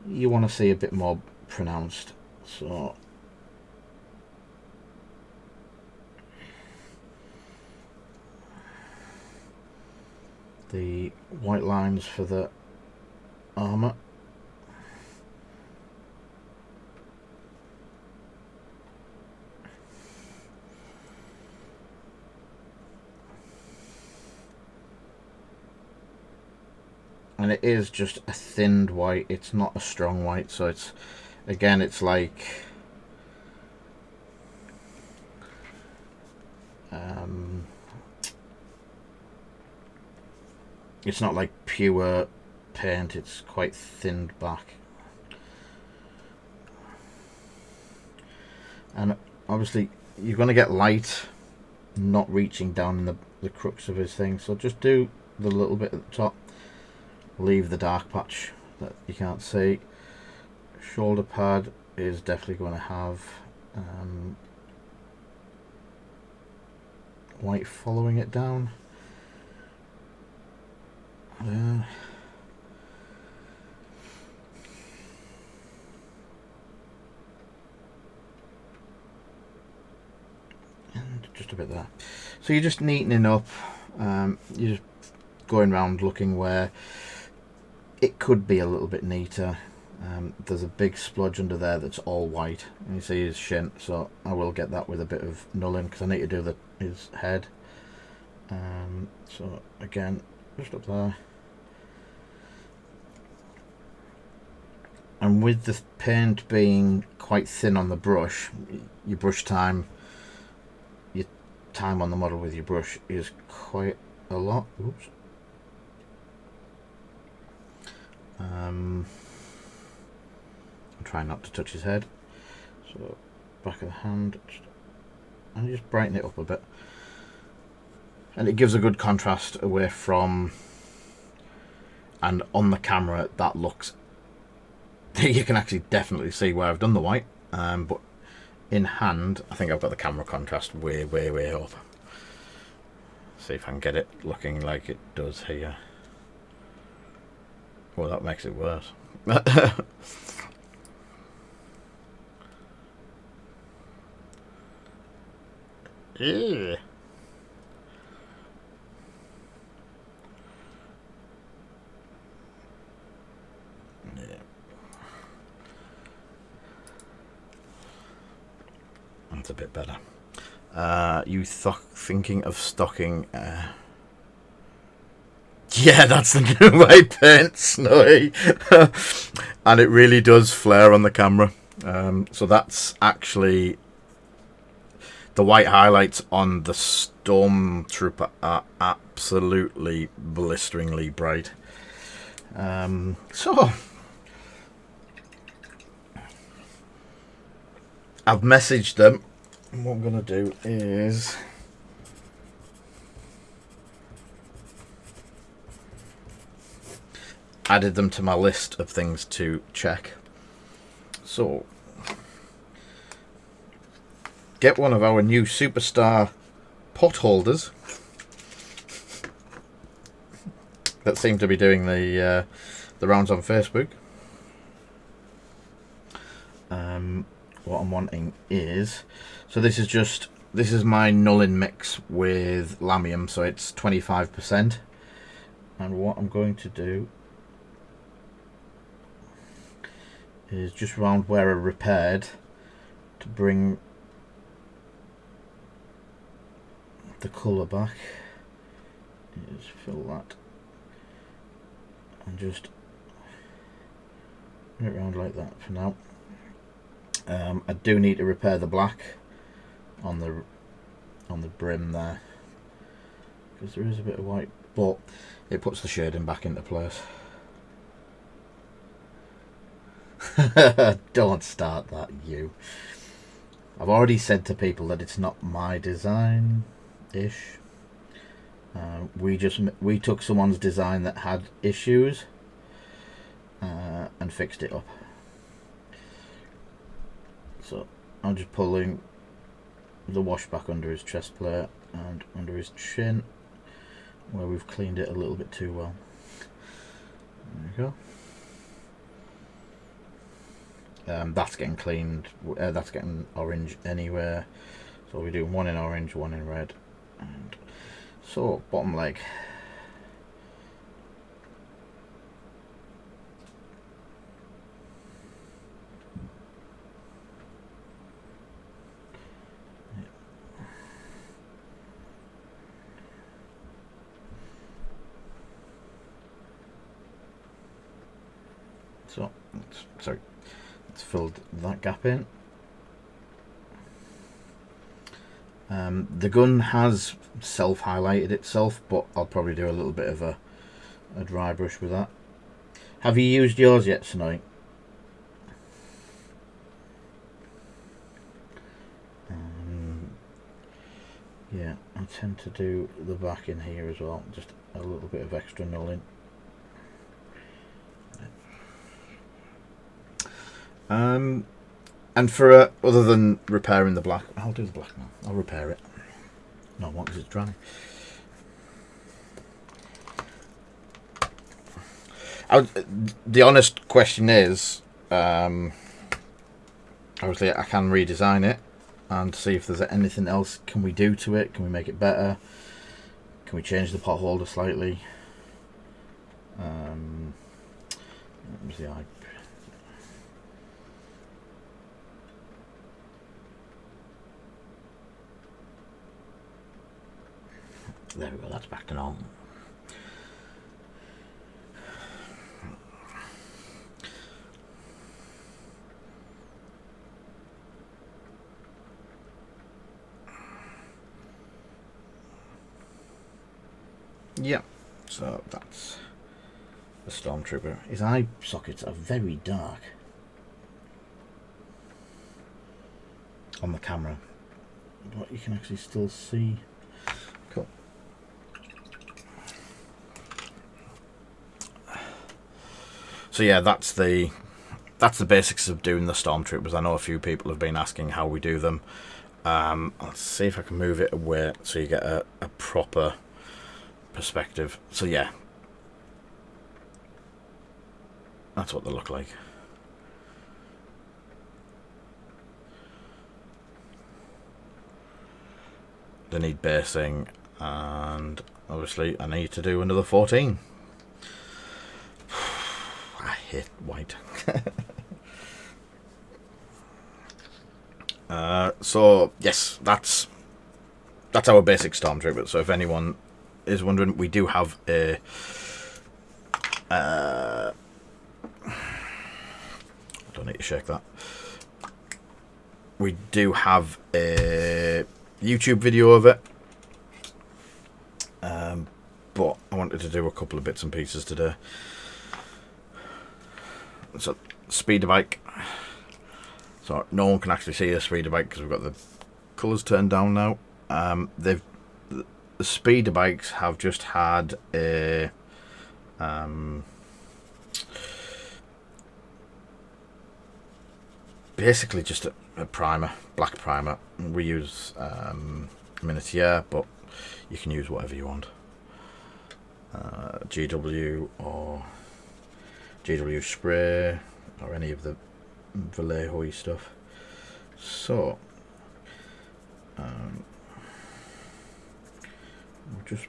you want to see a bit more pronounced. So the white lines for the armour. And it is just a thinned white, it's not a strong white, so it's, again, it's like it's not like pure paint, it's quite thinned back. And obviously you're going to get light not reaching down in the crux of his thing, so just do the little bit at the top. Leave the dark patch that you can't see. Shoulder pad is definitely going to have white following it down. And just a bit there. So you're just neatening up. You're just going around looking where it could be a little bit neater. There's a big splodge under there that's all white, and you see his shin, so I will get that with a bit of nulling because I need to do his head. So again, just up there. And with the paint being quite thin on the brush, your brush time, your time on the model with your brush is quite a lot. Oops. I'm trying not to touch his head. So back of the hand, and just brighten it up a bit, and it gives a good contrast away from, and on the camera that looks, you can actually definitely see where I've done the white, but in hand I think I've got the camera contrast way up. See if I can get it looking like it does here. Well, that makes it worse. Yeah. That's a bit better. You thinking of stocking? Yeah, that's the new white paint, Snowy. And it really does flare on the camera. So that's actually the white highlights on the Stormtrooper are absolutely blisteringly bright. So I've messaged them. And what I'm going to do is added them to my list of things to check. So get one of our new superstar pot holders that seem to be doing the rounds on Facebook. What I'm wanting is, so this is my Nullin mix with Lamium, so it's 25%. And what I'm going to do is just round where I repaired to bring the colour back. Just fill that and just bring it around like that for now. I do need to repair the black on the brim there because there is a bit of white, but it puts the shading back into place. Don't start that, you. I've already said to people that it's not my design ish. We took someone's design that had issues and fixed it up. So I'm just pulling the wash back under his chest plate and under his chin where we've cleaned it a little bit too well. There we go. That's getting cleaned. That's getting orange anywhere. So we're doing one in orange, one in red. And so bottom leg. So, sorry, it's filled that gap in. The gun has self-highlighted itself, but I'll probably do a little bit of a dry brush with that. Have you used yours yet, Snowy? Yeah, I tend to do the back in here as well, just a little bit of extra nulling. And for other than repairing the black, I'll do the black now. I'll repair it. No, I won't because it's dry. The honest question is, obviously I can redesign it and see if there's anything else can we do to it. Can we make it better? Can we change the pot holder slightly? What was the eye? There we go, that's back to normal. Yeah, so that's the Stormtrooper. His eye sockets are very dark on the camera, but you can actually still see. Cool. So yeah, that's the basics of doing the Stormtroopers. I know a few people have been asking how we do them. Let's see if I can move it away so you get a proper perspective. So yeah, That's what they look like. They need basing, and obviously I need to do another 14. I hate white. So yes, that's our basic Stormtrooper. So if anyone is wondering, we do have a I don't need to shake that. We do have a YouTube video of it, but I wanted to do a couple of bits and pieces today. So speeder bike. So no one can actually see the speeder bike because we've got the colours turned down now. The speeder bikes have just had a basically just a primer, black primer. We use Miniature, but you can use whatever you want. GW or GW spray or any of the Vallejo stuff. So we're just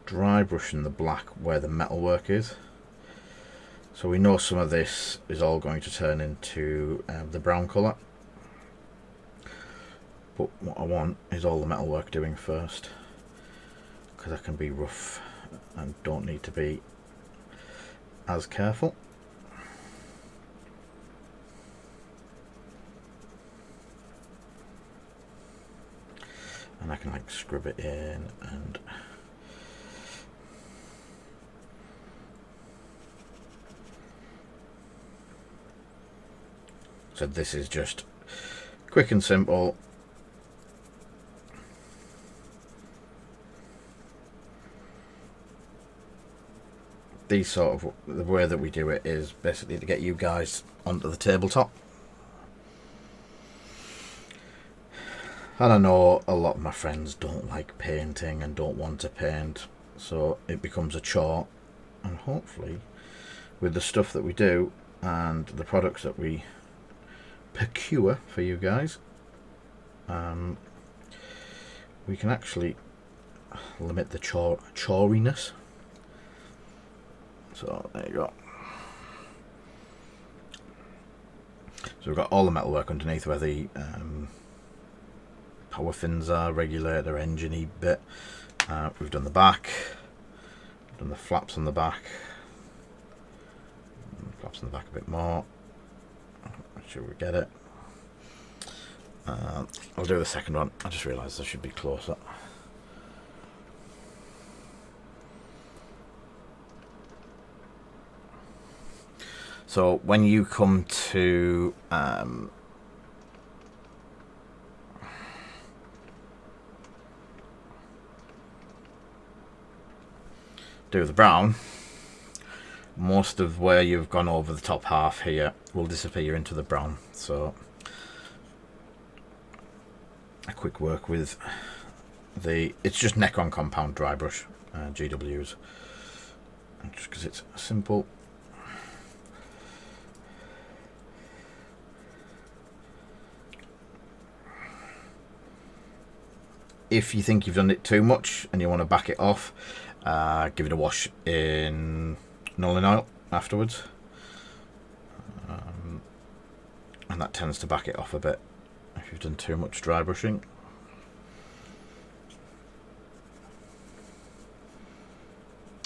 dry brushing the black where the metalwork is. So we know some of this is all going to turn into the brown colour. But what I want is all the metalwork doing first, because I can be rough and don't need to be as careful. And I can like scrub it in and so this is just quick and simple. These sort of, the way that we do it is basically to get you guys onto the tabletop. And I know a lot of my friends don't like painting and don't want to paint, so it becomes a chore. And hopefully with the stuff that we do and the products that we procure for you guys, we can actually limit the choriness. So there you go. So we've got all the metalwork underneath where the power fins are, regulator, engine-y bit. We've done the back, we've done the flaps on the back, flaps on the back a bit more. Make sure we get it. I'll do the second one. I just realised I should be closer. So when you come to do the brown, most of where you've gone over the top half here will disappear into the brown. So a quick work with it's just Necron compound dry brush, GWs, just because it's simple. If you think you've done it too much and you want to back it off, give it a wash in Nulling oil afterwards, and that tends to back it off a bit if you've done too much dry brushing.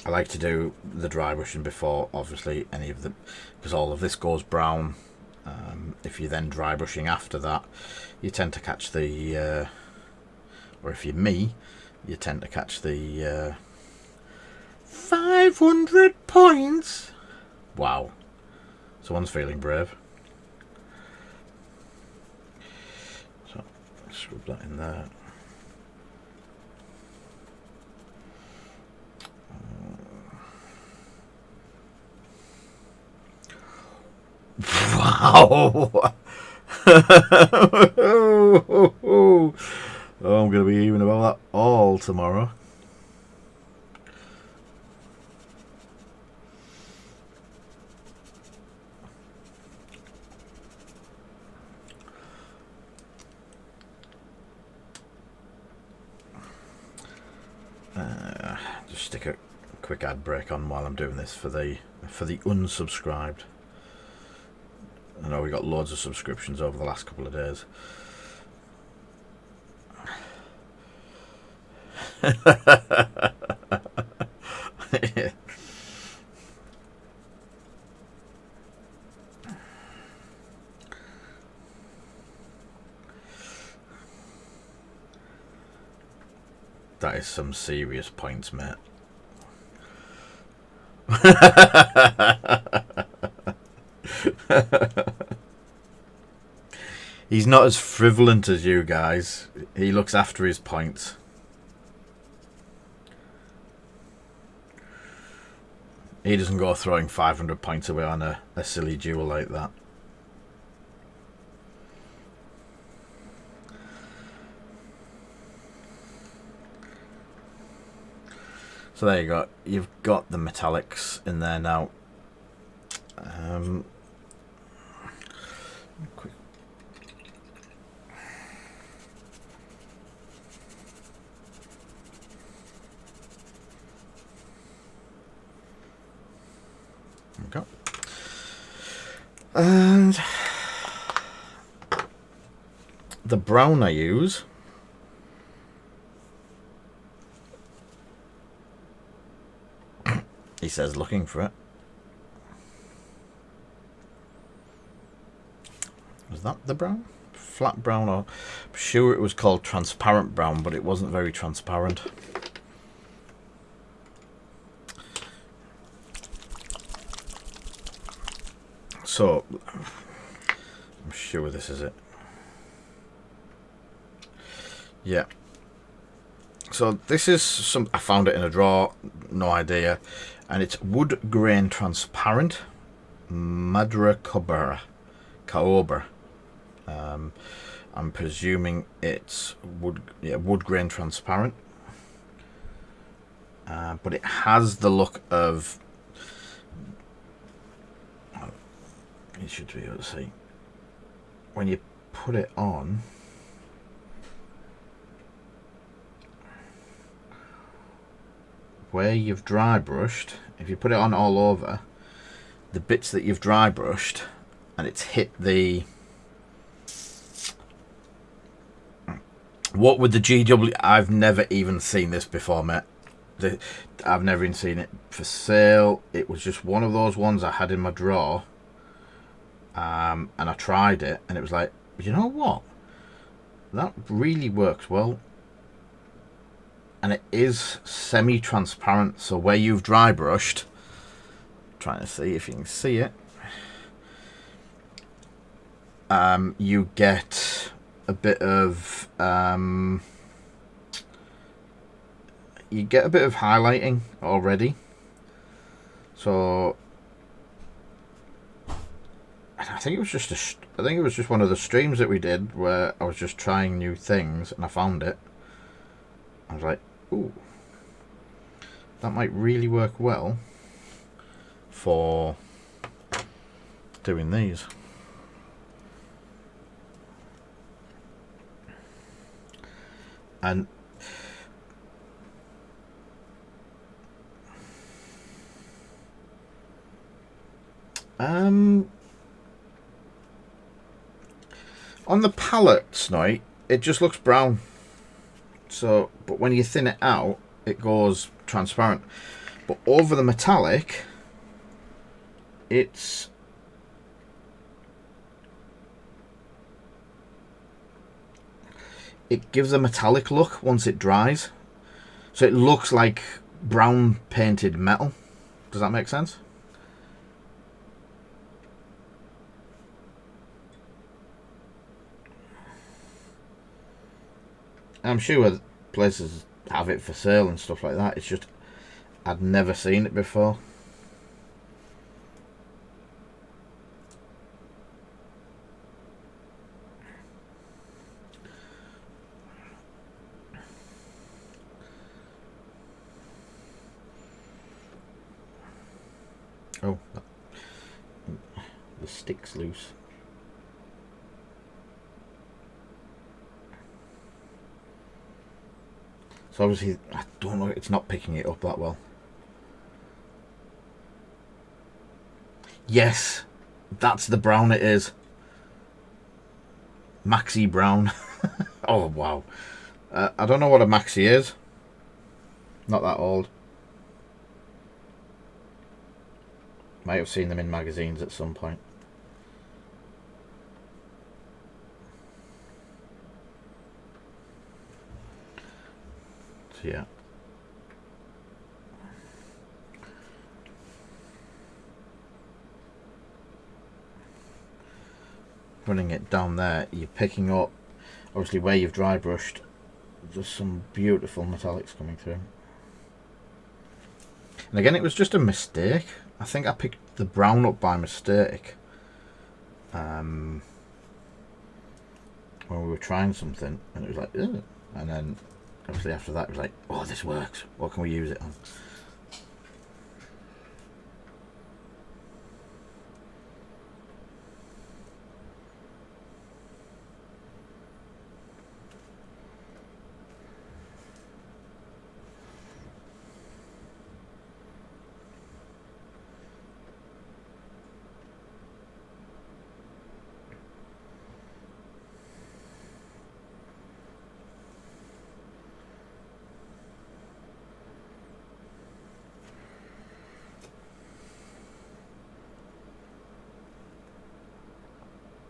I like to do the dry brushing before obviously any of the, because all of this goes brown. If you're then dry brushing after that, you tend to catch the or if you're me, you tend to catch the 500 points. Wow, someone's feeling brave. So scrub that in there. Wow. Oh, I'm going to be even about that all tomorrow. stick a quick ad break on while I'm doing this for the unsubscribed. I know we got loads of subscriptions over the last couple of days. That is some serious points, mate. He's not as frivolent as you guys. He looks after his points. He doesn't go throwing 500 points away on a silly duel like that. So there you go. You've got the metallics in there now. Quick. There we go. And the brown I use he says looking for it. Was that the brown? Flat brown, or I'm sure it was called transparent brown, but it wasn't very transparent. So I'm sure this is it. Yeah. So this is some, I found it in a drawer, no idea, and it's wood grain transparent Madra Caoba. I'm presuming it's wood grain transparent, but it has the look of, you should be able to see when you put it on. Where you've dry brushed, if you put it on all over, the bits that you've dry brushed and it's hit the, what would the GW, I've never even seen this before, mate. I've never even seen it for sale. It was just one of those ones I had in my drawer, and I tried it and it was like, you know what, that really works well. And it is semi-transparent, so where you've dry brushed, trying to see if you can see it, you get a bit of highlighting already. So I think it was just one of the streams that we did where I was just trying new things and I found it. I was like, ooh, that might really work well for doing these. And on the palettes now, it just looks brown. So, but when you thin it out, it goes transparent. But over the metallic, it gives a metallic look once it dries. So it looks like brown painted metal. Does that make sense? I'm sure places have it for sale and stuff like that. It's just I'd never seen it before. Oh, the stick's loose. So obviously, I don't know, it's not picking it up that well. Yes, that's the brown it is. Maxi brown. Oh, wow. I don't know what a maxi is. Not that old. Might have seen them in magazines at some point. So yeah. Running it down there, you're picking up, obviously where you've dry brushed, just some beautiful metallics coming through. And again, it was just a mistake. I think I picked the brown up by mistake. When we were trying something, and it was like, ugh. And then obviously after that it was like, oh, this works. What can we use it on?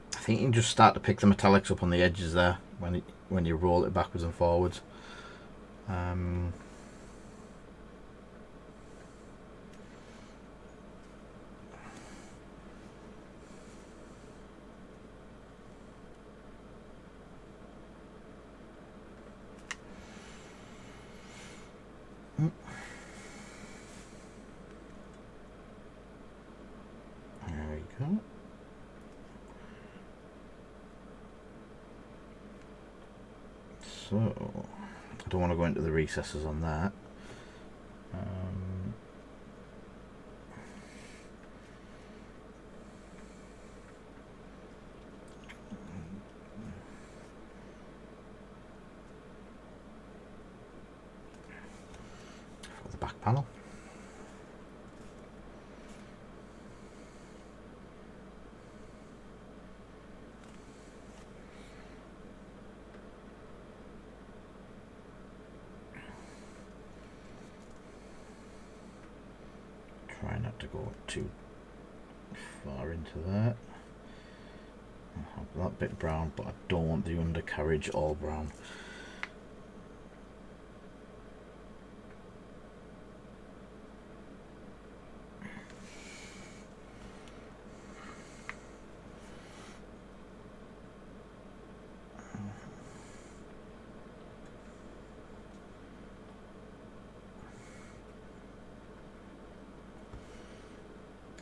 I think you can just start to pick the metallics up on the edges there when you roll it backwards and forwards. There we go. So, I don't want to go into the recesses on that. For the back panel. Try not to go too far into that. I'll have that bit brown, but I don't want the undercarriage all brown.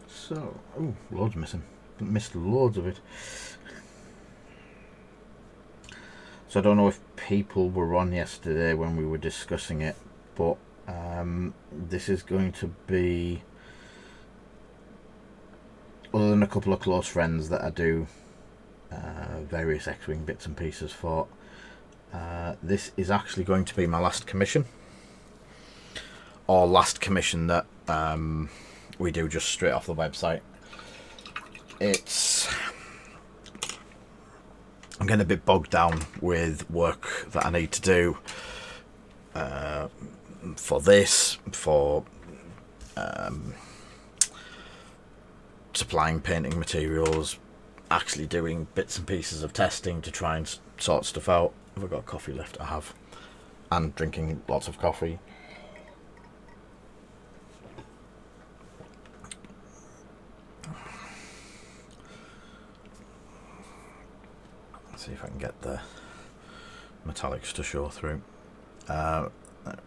So, oh, loads missing. Missed loads of it. So I don't know if people were on yesterday when we were discussing it, but this is going to be, other than a couple of close friends that I do various X-Wing bits and pieces for, this is actually going to be my last commission, or last commission that we do just straight off the website. I'm getting a bit bogged down with work that I need to do for this, for supplying painting materials, actually doing bits and pieces of testing to try and sort stuff out. Have I got coffee left? I have. And drinking lots of coffee. See if I can get the metallics to show through. There we go.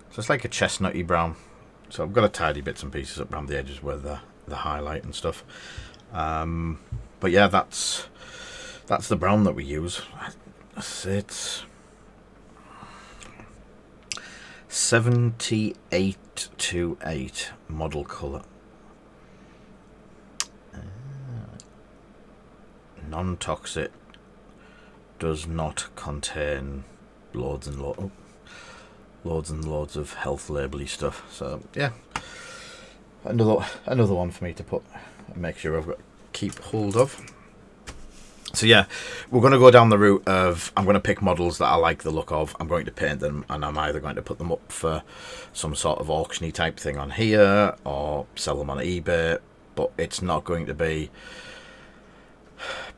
So it's like a chestnutty brown. So I've got to tidy bits and pieces up around the edges where the highlight and stuff. But yeah, that's the brown that we use. It's 7828 model colour. non-toxic, does not contain loads and loads of health labely stuff. So yeah, another one for me to put and make sure I've got keep hold of. So yeah, we're going to go down the route of I'm going to pick models that I like the look of. I'm going to paint them, and I'm either going to put them up for some sort of auctiony type thing on here or sell them on eBay, but it's not going to be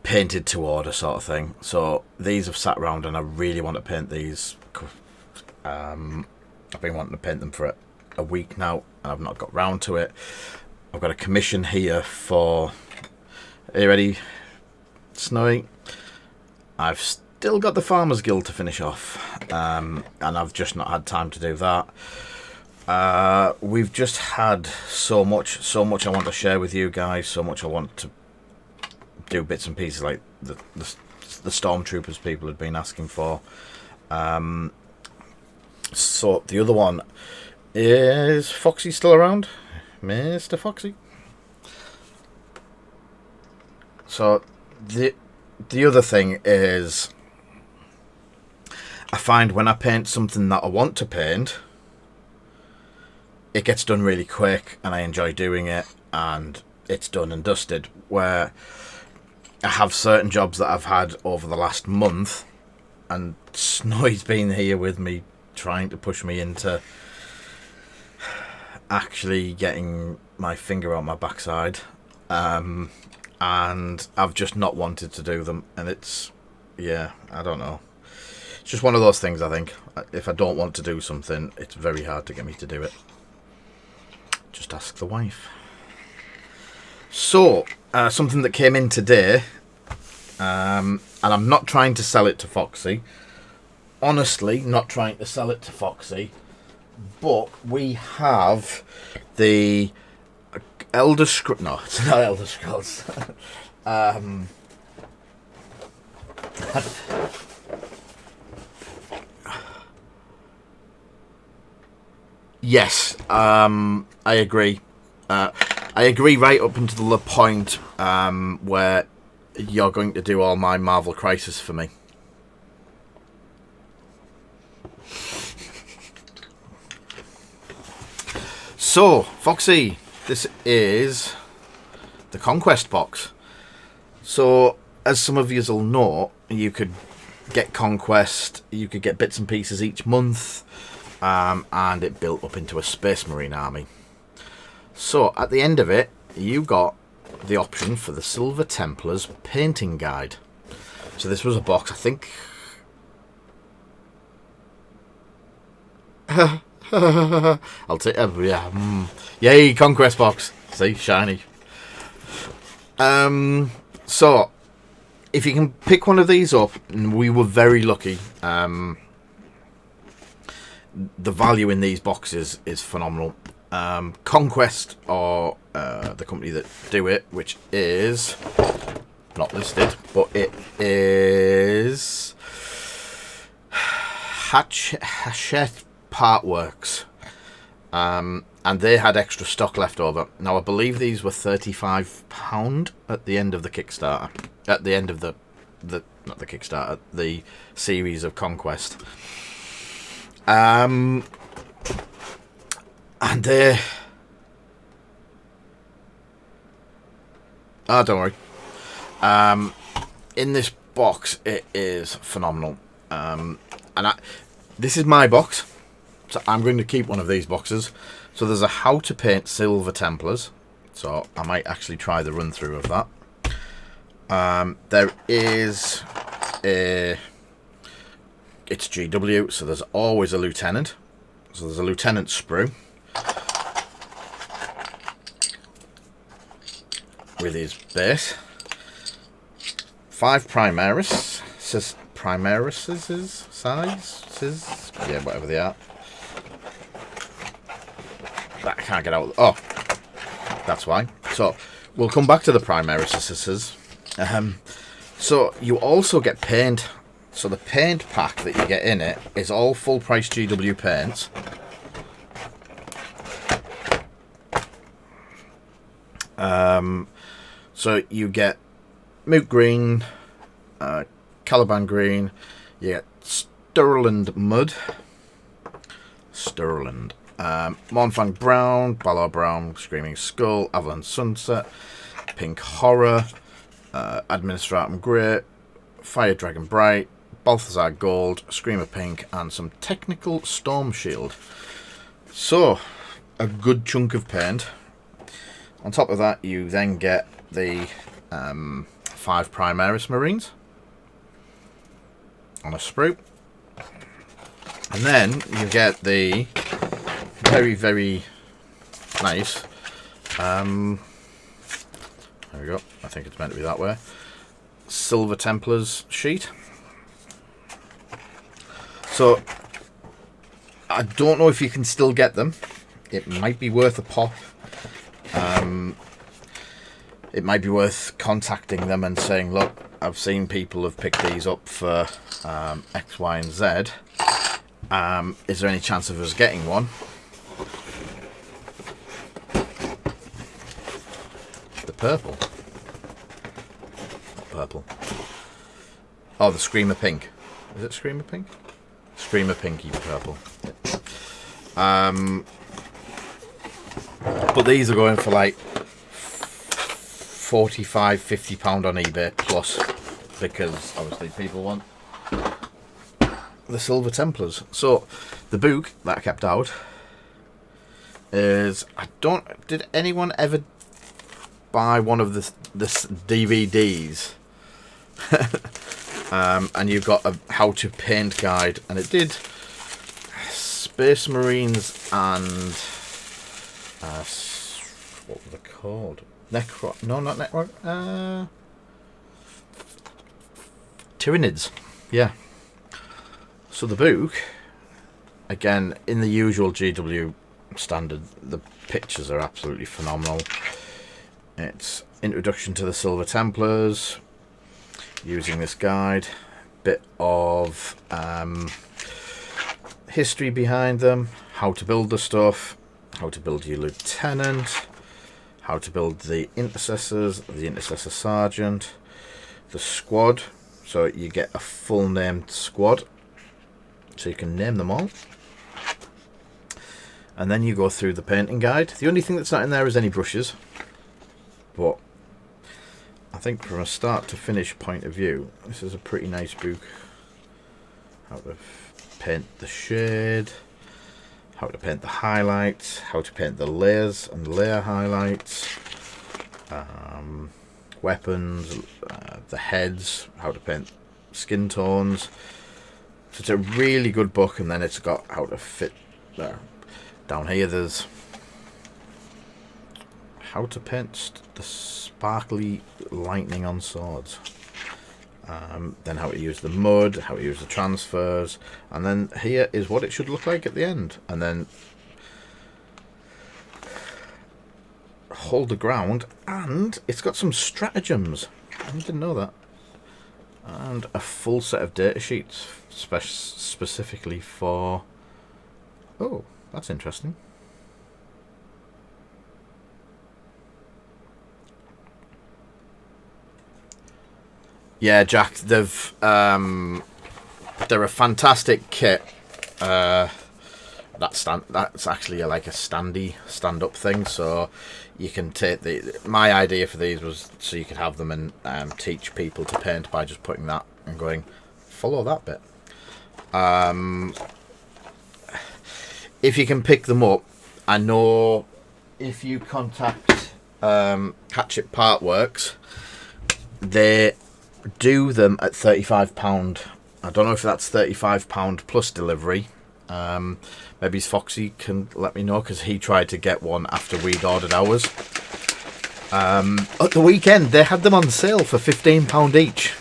painted to order sort of thing. So these have sat around and I really want to paint these. I've been wanting to paint them for a week now and I've not got round to it. I've got a commission here for, are you ready, Snowy? I've still got the Farmers Guild to finish off, and I've just not had time to do that. We've just had so much I want to share with you guys, so much I want to do bits and pieces like the Stormtroopers people had been asking for. So the other one is Foxy still around, Mr. Foxy. So the other thing is, I find when I paint something that I want to paint, it gets done really quick and I enjoy doing it and it's done and dusted. Where I have certain jobs that I've had over the last month, and Snowy's been here with me trying to push me into actually getting my finger on my backside, and I've just not wanted to do them, and it's, yeah, I don't know, it's just one of those things. I think if I don't want to do something, it's very hard to get me to do it. Just ask the wife. So something that came in today, and I'm not trying to sell it to Foxy, honestly not trying to sell it to Foxy, but we have the Elder Scrolls. No, it's not Elder Scrolls. Yes, I agree. I agree right up until the point where you're going to do all my Marvel Crisis for me. So, Foxy, this is the Conquest box. So, as some of you will know, you could get Conquest, you could get bits and pieces each month, and it built up into a Space Marine army. So, at the end of it, you got the option for the Silver Templars painting guide. So this was a box, I think. I'll take, yeah, yay, Conquest box. See, shiny. So if you can pick one of these up, and we were very lucky. The value in these boxes is phenomenal. Conquest, or the company that do it, which is not listed, but it is Hachette Partworks, and they had extra stock left over. Now I believe these were £35 at the end of the Kickstarter, at the end of the not the Kickstarter, the series of Conquest. And they, don't worry. In this box, it is phenomenal. This is my box, so I'm going to keep one of these boxes. So there's a How to Paint Silver Templars. So I might actually try the run through of that. There is it's GW, so there's always a lieutenant. So there's a lieutenant sprue with his base, 5 Primaris, yeah, whatever they are. That I can't get out. Oh, that's why. So we'll come back to the Primaris. So you also get paint. So the paint pack that you get in it is all full price GW paints. So you get Moot Green, Caliban Green, you get Sturland Mud, Mornfang Brown, Ballard Brown, Screaming Skull, Avalon Sunset, Pink Horror, Administratum Grey, Fire Dragon Bright, Balthazar Gold, Screamer Pink, and some Technical Storm Shield. So, a good chunk of paint. On top of that, you then get the 5 Primaris Marines on a sprue. And then you get the very, very nice, there we go, I think it's meant to be that way, Silver Templars sheet. So, I don't know if you can still get them. It might be worth a pop. It might be worth contacting them and saying, look, I've seen people have picked these up for X, Y, and Z. Is there any chance of us getting one? The purple. Not purple. Oh, the Screamer Pink. Is it Screamer Pink? Screamer Pinky purple. But these are going for like £45–50 on eBay plus, because obviously people want the Silver Templars. So the book that I kept out is, did anyone ever buy one of the DVDs? And you've got a how to paint guide, and it did Space Marines and what were they called? No, not Necro. Tyranids. Yeah. So the book, again, in the usual GW standard, the pictures are absolutely phenomenal. It's Introduction to the Silver Templars, using this guide, bit of history behind them, how to build the stuff, how to build your lieutenant, how to build the intercessors, the intercessor sergeant, the squad. So you get a full named squad, so you can name them all. And then you go through the painting guide. The only thing that's not in there is any brushes, but I think from a start to finish point of view, this is a pretty nice book. How to paint the shade, how to paint the highlights, how to paint the layers and layer highlights, weapons, the heads, how to paint skin tones. So it's a really good book, and then it's got how to fit there. Down here there's how to paint the sparkly lightning on swords. Then how to use the mud, how to use the transfers, and then here is what it should look like at the end. And then hold the ground, and it's got some stratagems. I didn't know that. And a full set of data sheets specifically for... Oh, that's interesting. Yeah, Jack, they're a fantastic kit. That's actually like a stand-up thing, so you can take my idea for these was so you could have them and teach people to paint by just putting that and going, follow that bit. If you can pick them up, I know if you contact Hatchet Part Works, they do them at £35. I don't know if that's £35 plus delivery. Maybe Foxy can let me know, because he tried to get one after we'd ordered ours. At the weekend they had them on sale for £15 each.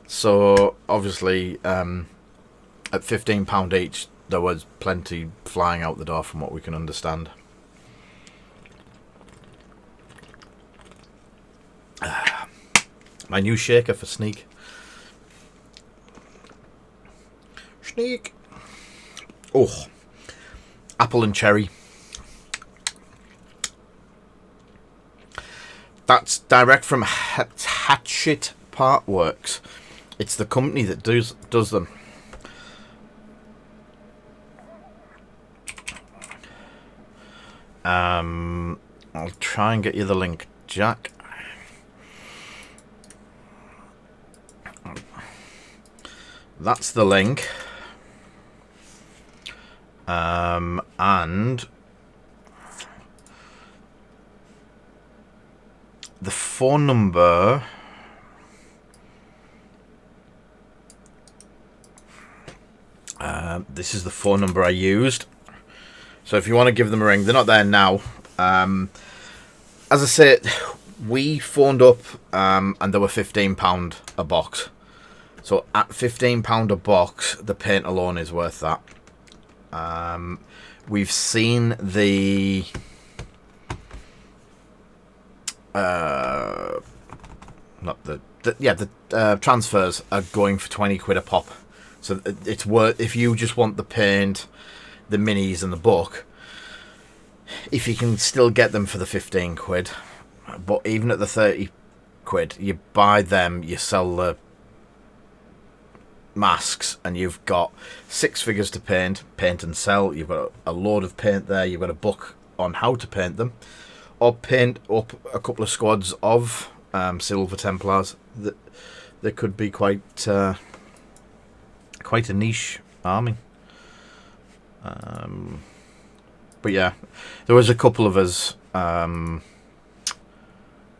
So obviously at £15 each there was plenty flying out the door from what we can understand. My new shaker for Sneak. Sneak. Oh, apple and cherry. That's direct from Hatchet Partworks. It's the company that does them. I'll try and get you the link, Jack. That's the link. And the phone number this is the phone number I used. So if you want to give them a ring, they're not there now. As I said, we phoned up and they were £15 a box. So at £15 a box, the paint alone is worth that. We've seen the transfers are going for 20 quid a pop. So it's worth, if you just want the paint, the minis and the book, if you can still get them for the 15 quid. But even at the 30 quid, you buy them, you sell the masks, and you've got 6 figures to paint and sell. You've got a load of paint there. You've got a book on how to paint them, or paint up a couple of squads of Silver Templars. That could be quite a niche army. But yeah, there was a couple of us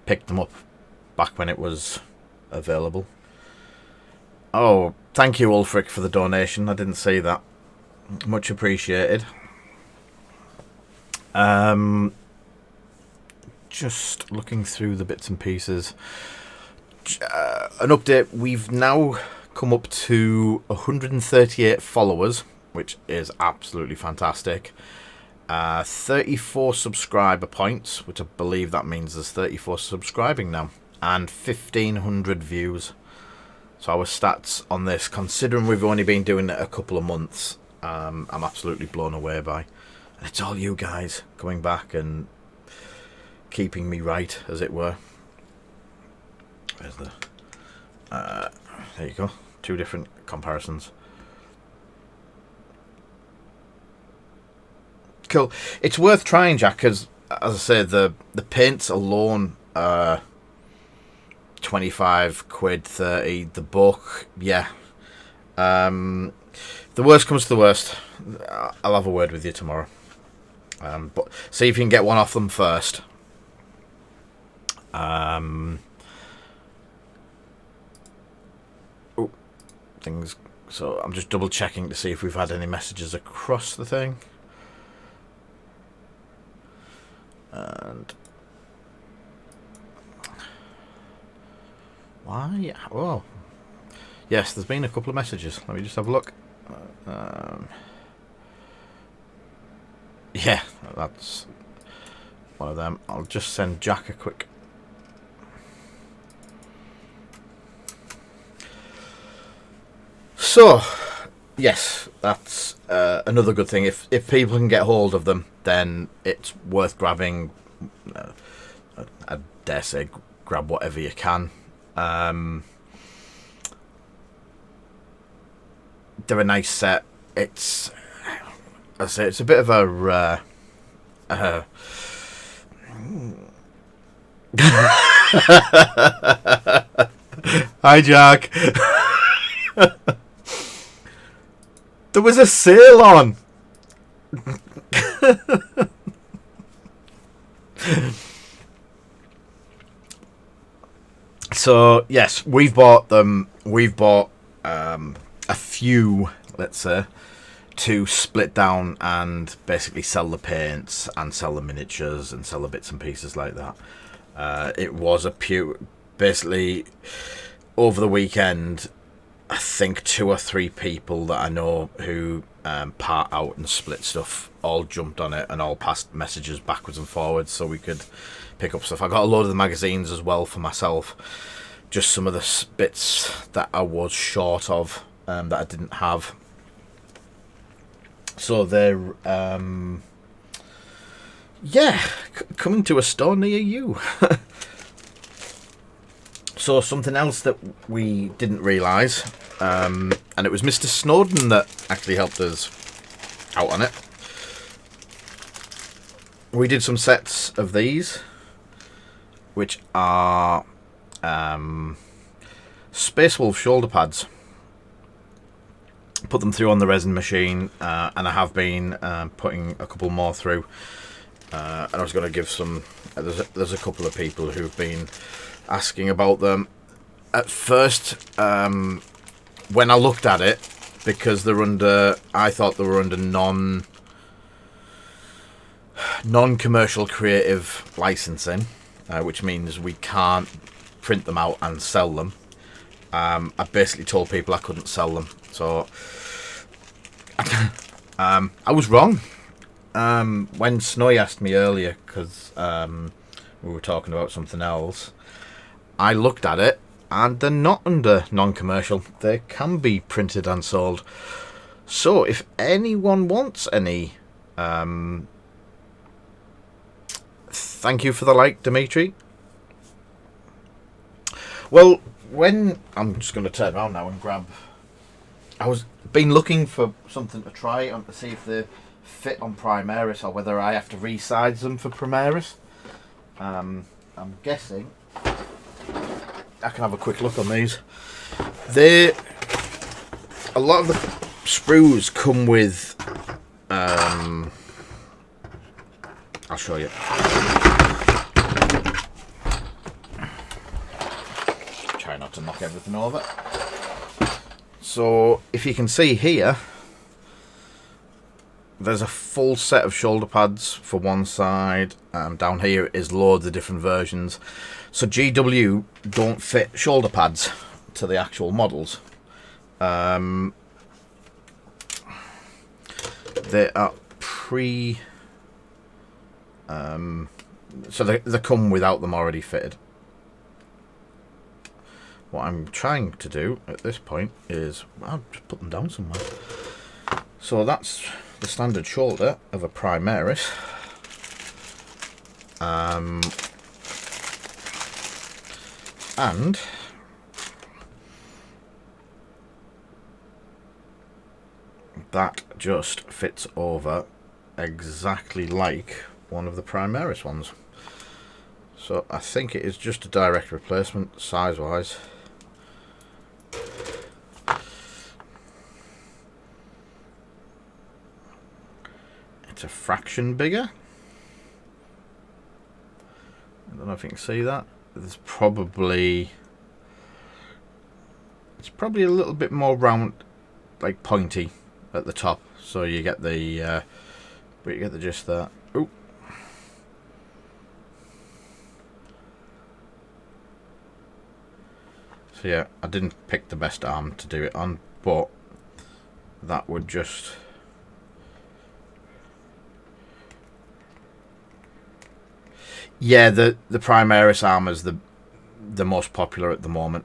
picked them up back when it was available. Oh, thank you, Ulfric, for the donation. I didn't see that. Much appreciated. Just looking through the bits and pieces. An update. We've now come up to 138 followers, which is absolutely fantastic. 34 subscriber points, which I believe that means there's 34 subscribing now, and 1,500 views. So our stats on this, considering we've only been doing it a couple of months, I'm absolutely blown away by. And it's all you guys coming back and keeping me right, as it were. There's the there you go, 2 different comparisons. Cool. It's worth trying, Jack, because as I said, the paints alone 25 quid, 30. The book, yeah. The worst comes to the worst, I'll have a word with you tomorrow. But see if you can get one off them first. Things. So I'm just double checking to see if we've had any messages across the thing. And why? Oh, yes, there's been a couple of messages. Let me just have a look. Yeah, that's one of them. I'll just send Jack a quick. So, yes, that's another good thing. If people can get hold of them, then it's worth grabbing. I dare say, grab whatever you can. They're a nice set. It's, I say, it's a bit of a Hi, Jack. There was a sale on. So yes, we've bought them. We've bought a few, let's say, to split down and basically sell the paints and sell the miniatures and sell the bits and pieces like that. It was a pure, basically, over the weekend, I think 2 or 3 people that I know who part out and split stuff all jumped on it and all passed messages backwards and forwards so we could pick up stuff. I got a load of the magazines as well for myself, just some of the bits that I was short of, that I didn't have. So they're yeah, coming to a store near you. So something else that we didn't realise, and it was Mr. Snowden that actually helped us out on it. We did some sets of these, which are Space Wolf shoulder pads. Put them through on the resin machine, and I have been putting a couple more through. And I was going to give some. There's a couple of people who've been asking about them. At first, when I looked at it, because they're under, I thought they were under non-commercial creative licensing, which means we can't print them out and sell them. I basically told people I couldn't sell them, so I was wrong. When Snowy asked me earlier, because we were talking about something else, I looked at it, and they're not under non-commercial. They can be printed and sold. So if anyone wants any, thank you for the like, Dimitri. Well, when I'm just going to turn around now and grab. I was been looking for something to try on to see if they fit on Primaris or whether I have to resize them for Primaris. I'm guessing I can have a quick look on these. A lot of the sprues come with. I'll show you. Try not to knock everything over. So if you can see here, there's a full set of shoulder pads for one side. Down here is loads of different versions. So GW don't fit shoulder pads to the actual models. They are so they come without them already fitted. What I'm trying to do at this point is, I'll just put them down somewhere. So that's the standard shoulder of a Primaris. And that just fits over exactly like one of the Primaris ones. So I think it is just a direct replacement size wise. It's a fraction bigger. I don't know if you can see that. It's probably a little bit more round, like pointy at the top. So you get the gist there. Ooh. So yeah, I didn't pick the best arm to do it on, but that would just. Yeah, the Primaris armor is the most popular at the moment.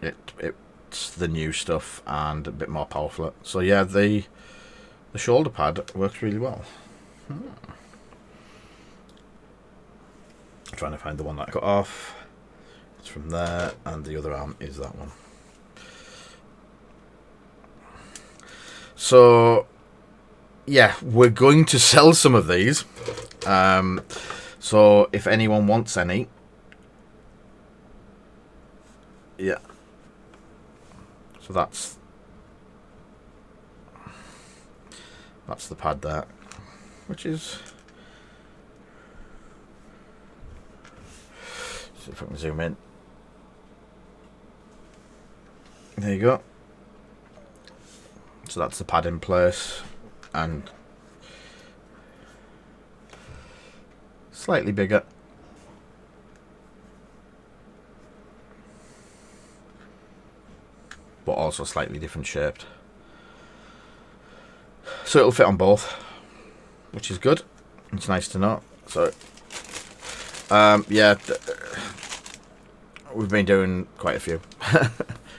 It's the new stuff and a bit more powerful. So yeah, the shoulder pad works really well. Trying to find the one that I cut off. It's from there, and the other arm is that one. So yeah, we're going to sell some of these. So if anyone wants any, yeah. So that's the pad there, which is. See if I can zoom in. There you go. So that's the pad in place, and slightly bigger. But also slightly different shaped. So it'll fit on both, which is good. It's nice to know. So, yeah, we've been doing quite a few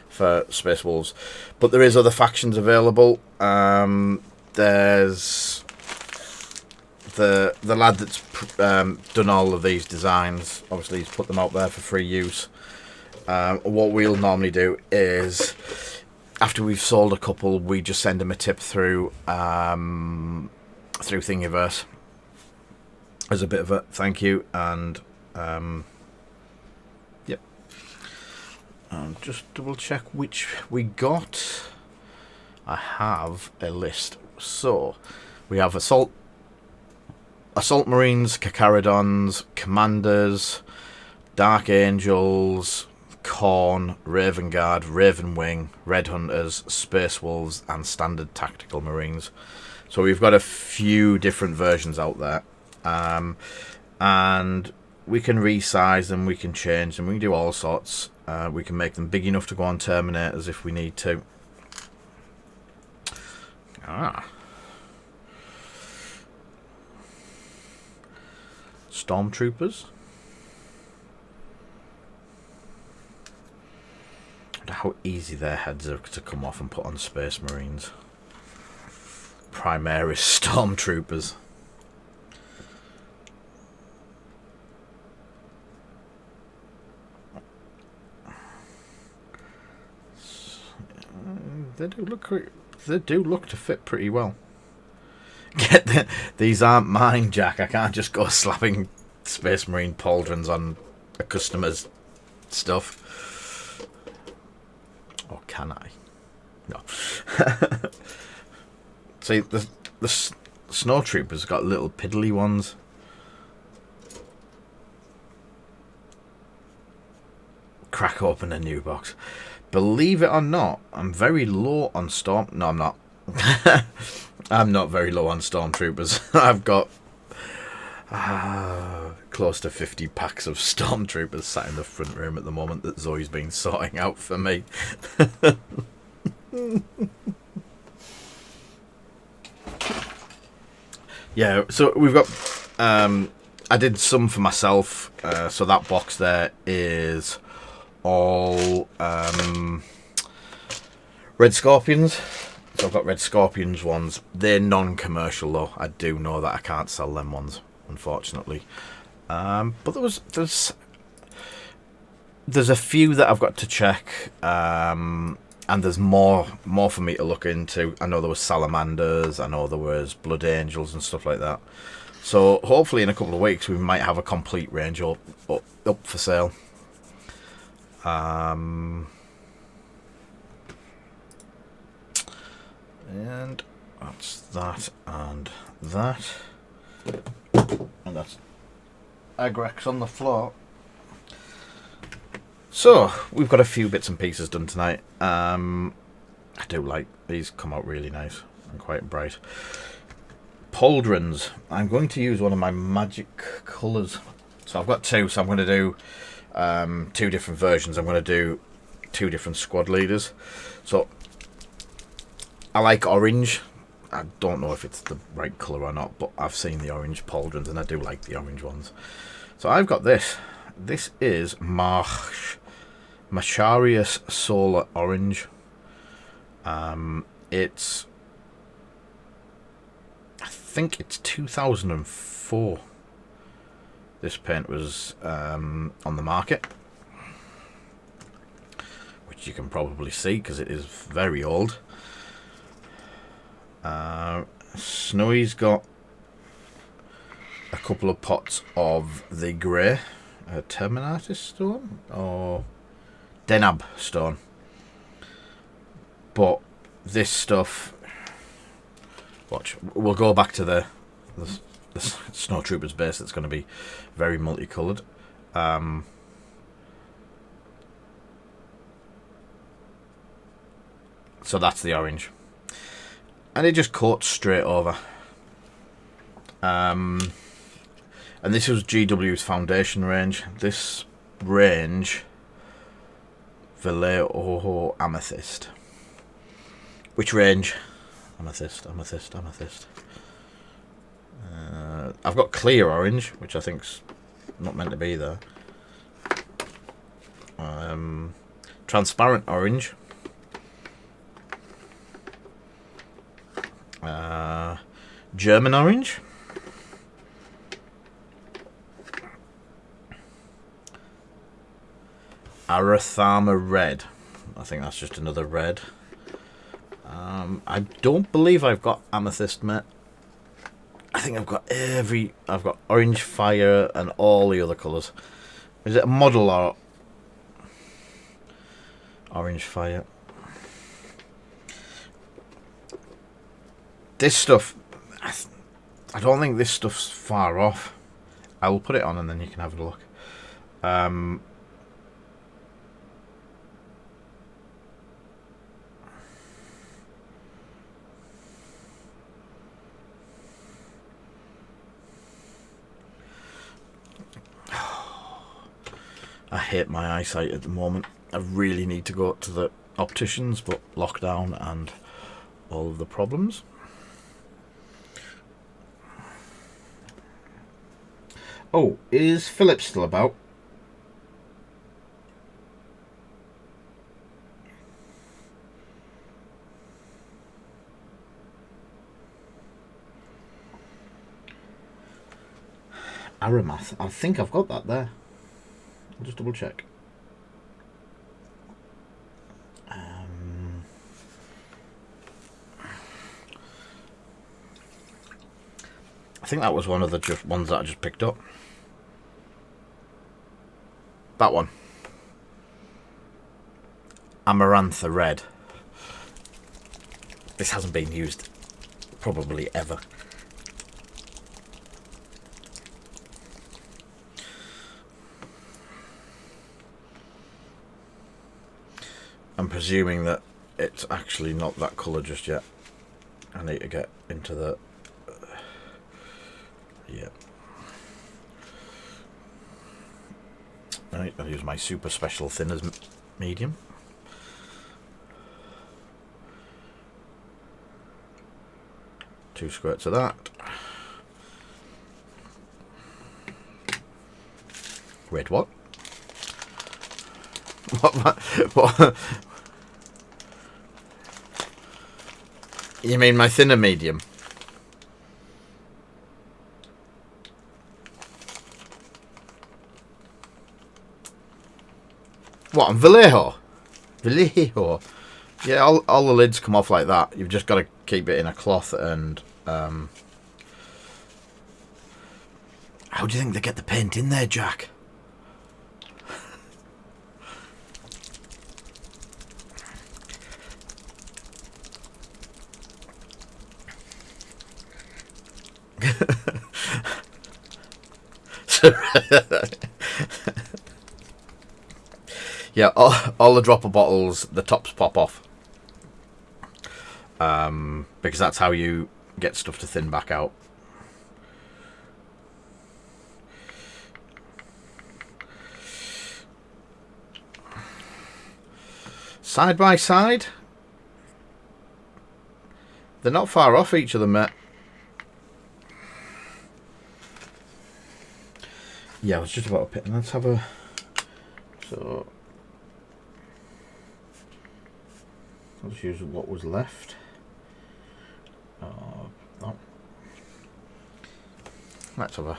for Space Wolves. But there is other factions available. There's the lad that's done all of these designs. Obviously, he's put them out there for free use. what we'll normally do is, after we've sold a couple, we just send them a tip through through Thingiverse as a bit of a thank you. And yep, just double check which we got. I have a list. So we have Assault Marines, Kakaradons, Commanders, Dark Angels, Khorne, Raven Guard, Raven Wing, Red Hunters, Space Wolves, and Standard Tactical Marines. So we've got a few different versions out there, and we can resize them, we can change them, we can do all sorts. We can make them big enough to go on Terminators if we need to. Stormtroopers. I wonder how easy their heads are to come off and put on Space Marines. Primaris Stormtroopers. They do look to fit pretty well. These aren't mine, Jack. I can't just go slapping Space Marine pauldrons on a customer's stuff. Or can I? No. See, the Snow Troopers got little piddly ones. Crack open a new box. Believe it or not, I'm very low on Storm... No, I'm not. I'm not very low on Stormtroopers. I've got close to 50 packs of Stormtroopers sat in the front room at the moment that Zoe's been sorting out for me. Yeah, so we've got... I did some for myself. So that box there is all Red Scorpions. So I've got Red Scorpions ones. They're non-commercial though. I do know that I can't sell them ones, unfortunately. But there's a few that I've got to check, and there's more for me to look into. I know there was Salamanders. I know there was Blood Angels and stuff like that. So hopefully in a couple of weeks we might have a complete range up for sale. And that's that and that. And that's Agrex on the floor. So, we've got a few bits and pieces done tonight. I do like these, come out really nice and quite bright. Pauldrons. I'm going to use one of my magic colours. So I've got two, so I'm going to do two different versions. I'm going to do two different squad leaders. So I like orange. I don't know if it's the right colour or not, but I've seen the orange pauldrons and I do like the orange ones. So I've got this. This is Macharius Solar Orange. It's... I think it's 2004. This paint was on the market, which you can probably see because it is very old. Snowy's got a couple of pots of the grey Terminatus stone or Denab stone, but this stuff, watch, we'll go back to the Snow Troopers base. That's going to be very multicoloured. So that's the orange, and it just coats straight over. And this was GW's foundation range. This range, Vallejo Amethyst. Which range? Amethyst. I've got clear orange, which I think's not meant to be there. Transparent orange. German orange. Arathama Red. I think that's just another red. I don't believe I've got Amethyst, mate. I think I've got Orange Fire and all the other colours. Is it a model or Orange Fire? This stuff, I don't think this stuff's far off. I will put it on and then you can have a look. I hate my eyesight at the moment. I really need to go to the opticians, but lockdown and all of the problems. Oh, is Philip still about? Aramath. I think I've got that there. I'll just double check. I think that was one of the ones that I just picked up. That one. Amarantha Red. This hasn't been used probably ever. I'm presuming that it's actually not that colour just yet. I need to get into the... yeah. Right, I'll use my super special thinners medium. Two squirts of that. Red what? What? You mean my thinner medium? What, on Vallejo? Vallejo? Yeah, all the lids come off like that. You've just got to keep it in a cloth and... How do you think they get the paint in there, Jack? Yeah, all the dropper bottles, the tops pop off. Because that's how you get stuff to thin back out. Side by side, they're not far off each other, mate. Yeah, I was just about to pick. Let's have a... So... I'll just use what was left. Oh. Let's have a...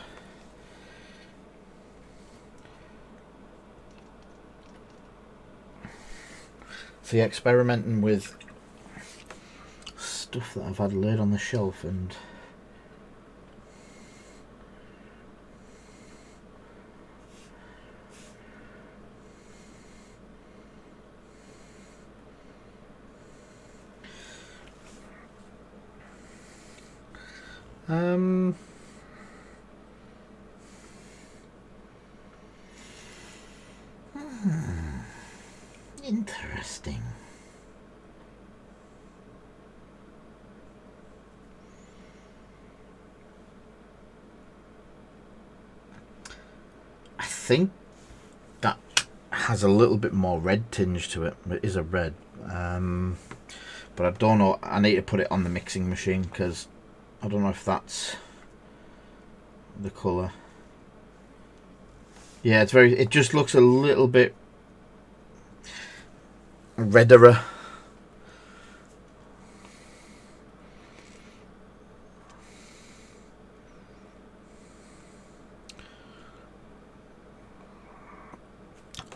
See, experimenting with stuff that I've had laid on the shelf and... Interesting. I think that has a little bit more red tinge to it. It is a red. But I don't know. I need to put it on the mixing machine because I don't know if that's the colour. Yeah, it's very... It just looks a little bit redder.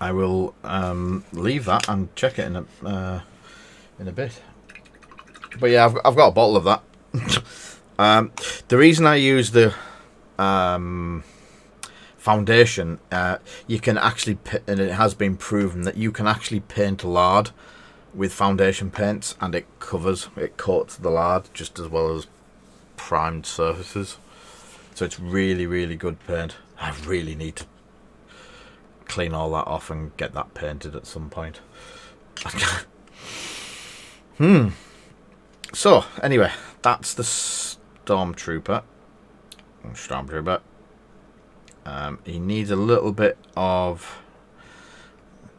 I will leave that and check it in a bit. But yeah, I've got a bottle of that. The reason I use the foundation, you can actually, and it has been proven that you can actually paint lard with foundation paints, and it coats the lard just as well as primed surfaces. So it's really, really good paint. I really need to clean all that off and get that painted at some point. So anyway, that's the Stormtrooper. He needs a little bit of...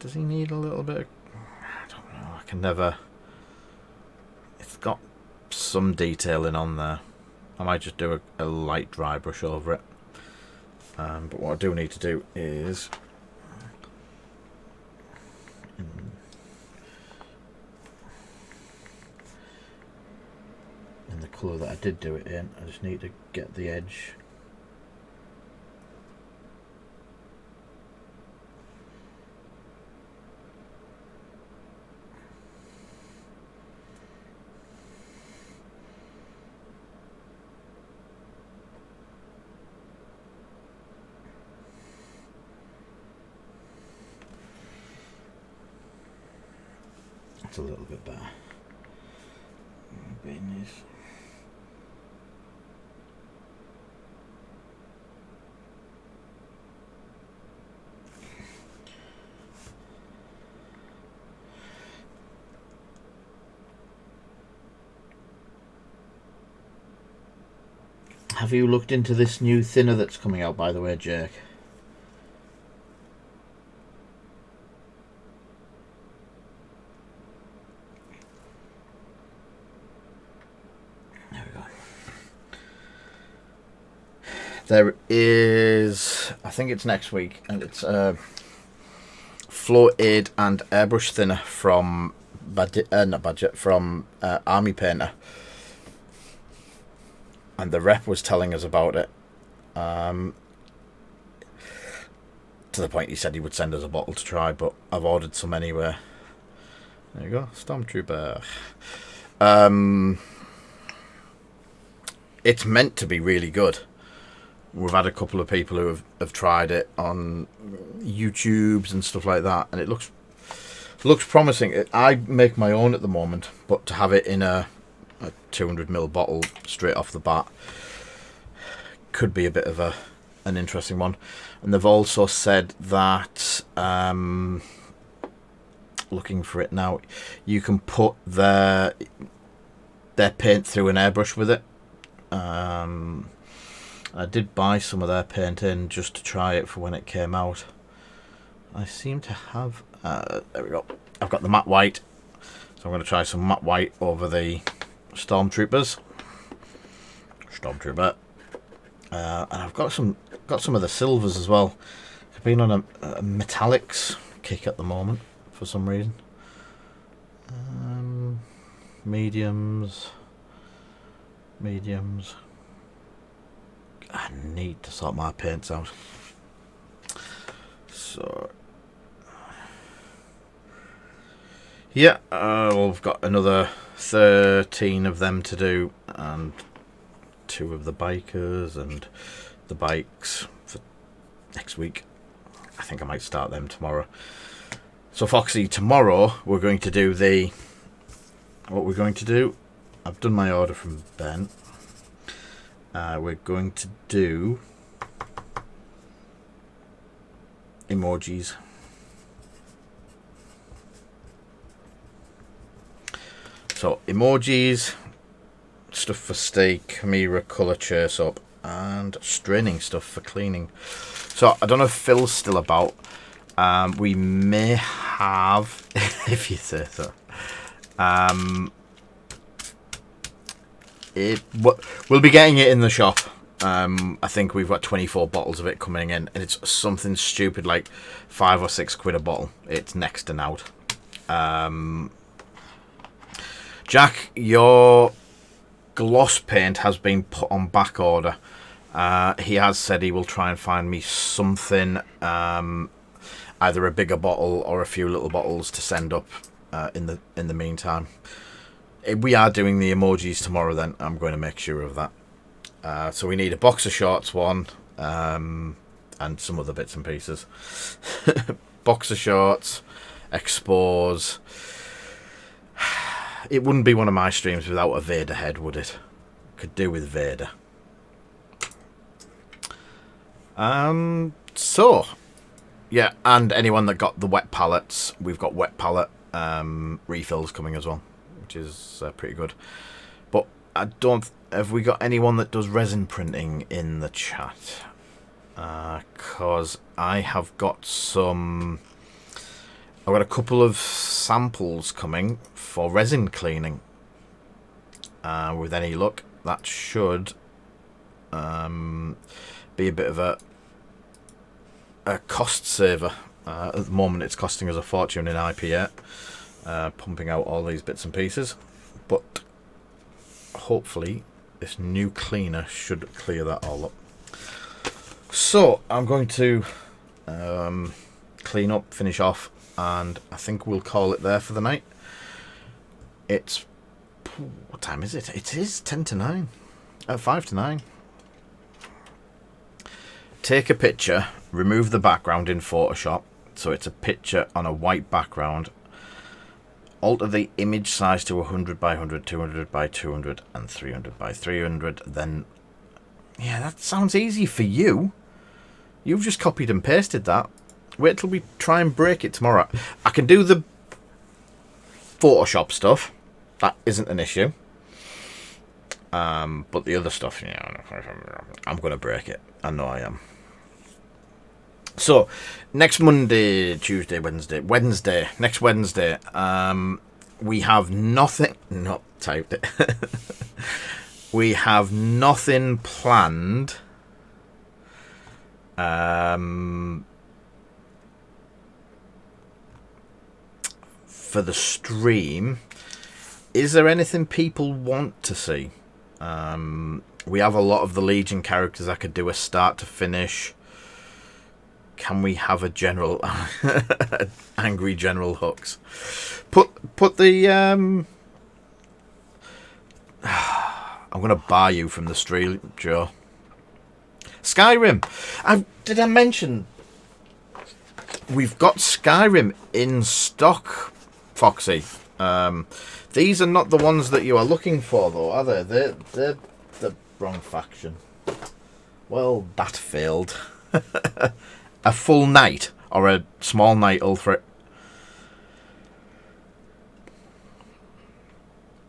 Does he need a little bit of... I don't know. I can never... It's got some detailing on there. I might just do a light dry brush over it. But what I do need to do is... in the colour that I did do it in, I just need to get the edge. It's a little bit better. Business. Have you looked into this new thinner that's coming out, by the way, Jake? There we go. There is, I think it's next week, and it's Flow Aid and Airbrush thinner from Army Painter. And the rep was telling us about it. To the point he said he would send us a bottle to try, but I've ordered some anyway. There you go, Stormtrooper. It's meant to be really good. We've had a couple of people who have tried it on YouTubes and stuff like that, and it looks promising. I make my own at the moment, but to have it in a 200ml bottle straight off the bat could be a bit of an interesting one. And they've also said that looking for it now, you can put their paint through an airbrush with it. I did buy some of their paint in just to try it for when it came out. I seem to have there we go, I've got the matte white, so I'm going to try some matte white over the Stormtrooper, and I've got some of the silvers as well. I've been on a metallics kick at the moment for some reason. Mediums. I need to sort my paints out. So yeah, we've got another 13 of them to do, and 2 of the bikers and the bikes for next week. I think I might start them tomorrow. So Foxy, tomorrow we're going to do I've done my order from Ben. We're going to do emojis. So emojis, stuff for steak, Chimera, colour chase up, and straining stuff for cleaning. So I don't know if Phil's still about. We may have, if you say so. We'll be getting it in the shop. I think we've got 24 bottles of it coming in, and it's something stupid like £5 or £6 a bottle. It's next to out. Jack, your gloss paint has been put on back order. He has said he will try and find me something. either a bigger bottle or a few little bottles to send up in the meantime. If we are doing the emojis tomorrow, then I'm going to make sure of that. So we need a boxer shorts one, and some other bits and pieces. Boxer shorts, expose. It wouldn't be one of my streams without a Vader head, would it? Could do with Vader. So yeah, and anyone that got the wet pallets, we've got wet pallet refills coming as well, which is pretty good. But I don't. Have we got anyone that does resin printing in the chat? Because I have got some. I've got a couple of samples coming for resin cleaning. With any luck, that should be a bit of a cost saver. At the moment, it's costing us a fortune in IPA, pumping out all these bits and pieces. But hopefully, this new cleaner should clear that all up. So I'm going to clean up, finish off, and I think we'll call it there for the night. It's what time is it? It is 10 to 9. 5 to 9. Take a picture, remove the background in Photoshop, so it's a picture on a white background. Alter the image size to 100 by 100, 200 by 200, and 300 by 300. Then, yeah, that sounds easy for you. You've just copied and pasted that. Wait till we try and break it tomorrow. I can do the Photoshop stuff. That isn't an issue. But the other stuff, yeah, I'm going to break it. I know I am. So, next Monday, Tuesday, Wednesday, next Wednesday, we have nothing, not typed it, we have nothing planned, for the stream. Is there anything people want to see? We have a lot of the Legion characters. I could do a start to finish. Can we have a general angry General Hux? Put the I'm gonna bar you from the stream, Joe. Skyrim. Did I mention we've got Skyrim in stock, Foxy? These are not the ones that you are looking for, though, are they? They're the wrong faction. Well, that failed. A full knight or a small knight Ulfric.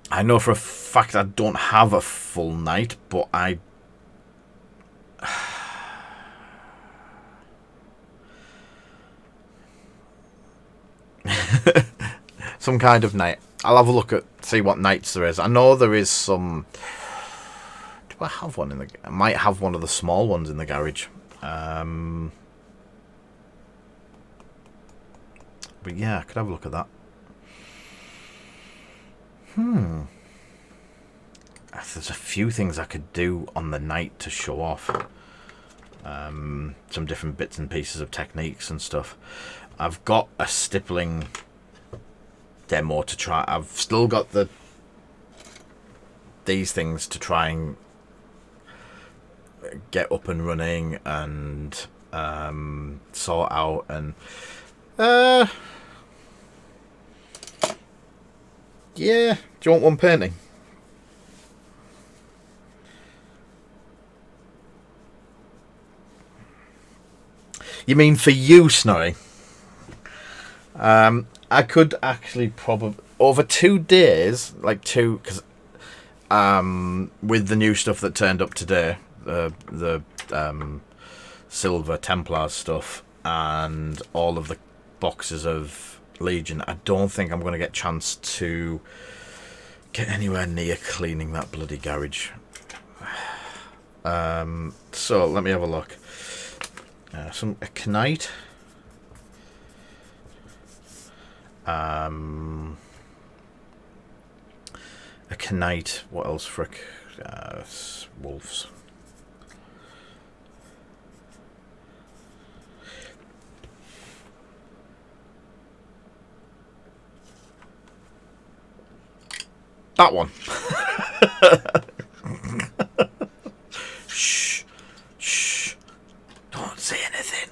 I know for a fact I don't have a full knight, but I some kind of knight. I'll have a look at see what knights there is. I know there is some. Do I have one in the? I might have one of the small ones in the garage. But yeah, I could have a look at that. There's a few things I could do on the night to show off. Some different bits and pieces of techniques and stuff. I've got a stippling demo to try. I've still got these things to try and get up and running and sort out, and yeah. Do you want one painting? You mean for you, Snorri? I could actually probably over 2 days, like two, because with the new stuff that turned up today, the Silver Templar stuff and all of the boxes of Legion, I don't think I'm going to get a chance to get anywhere near cleaning that bloody garage. So let me have a look. A Knight. A Knight. What else, frick? Wolves. That one. Shh. Shh. Don't say anything.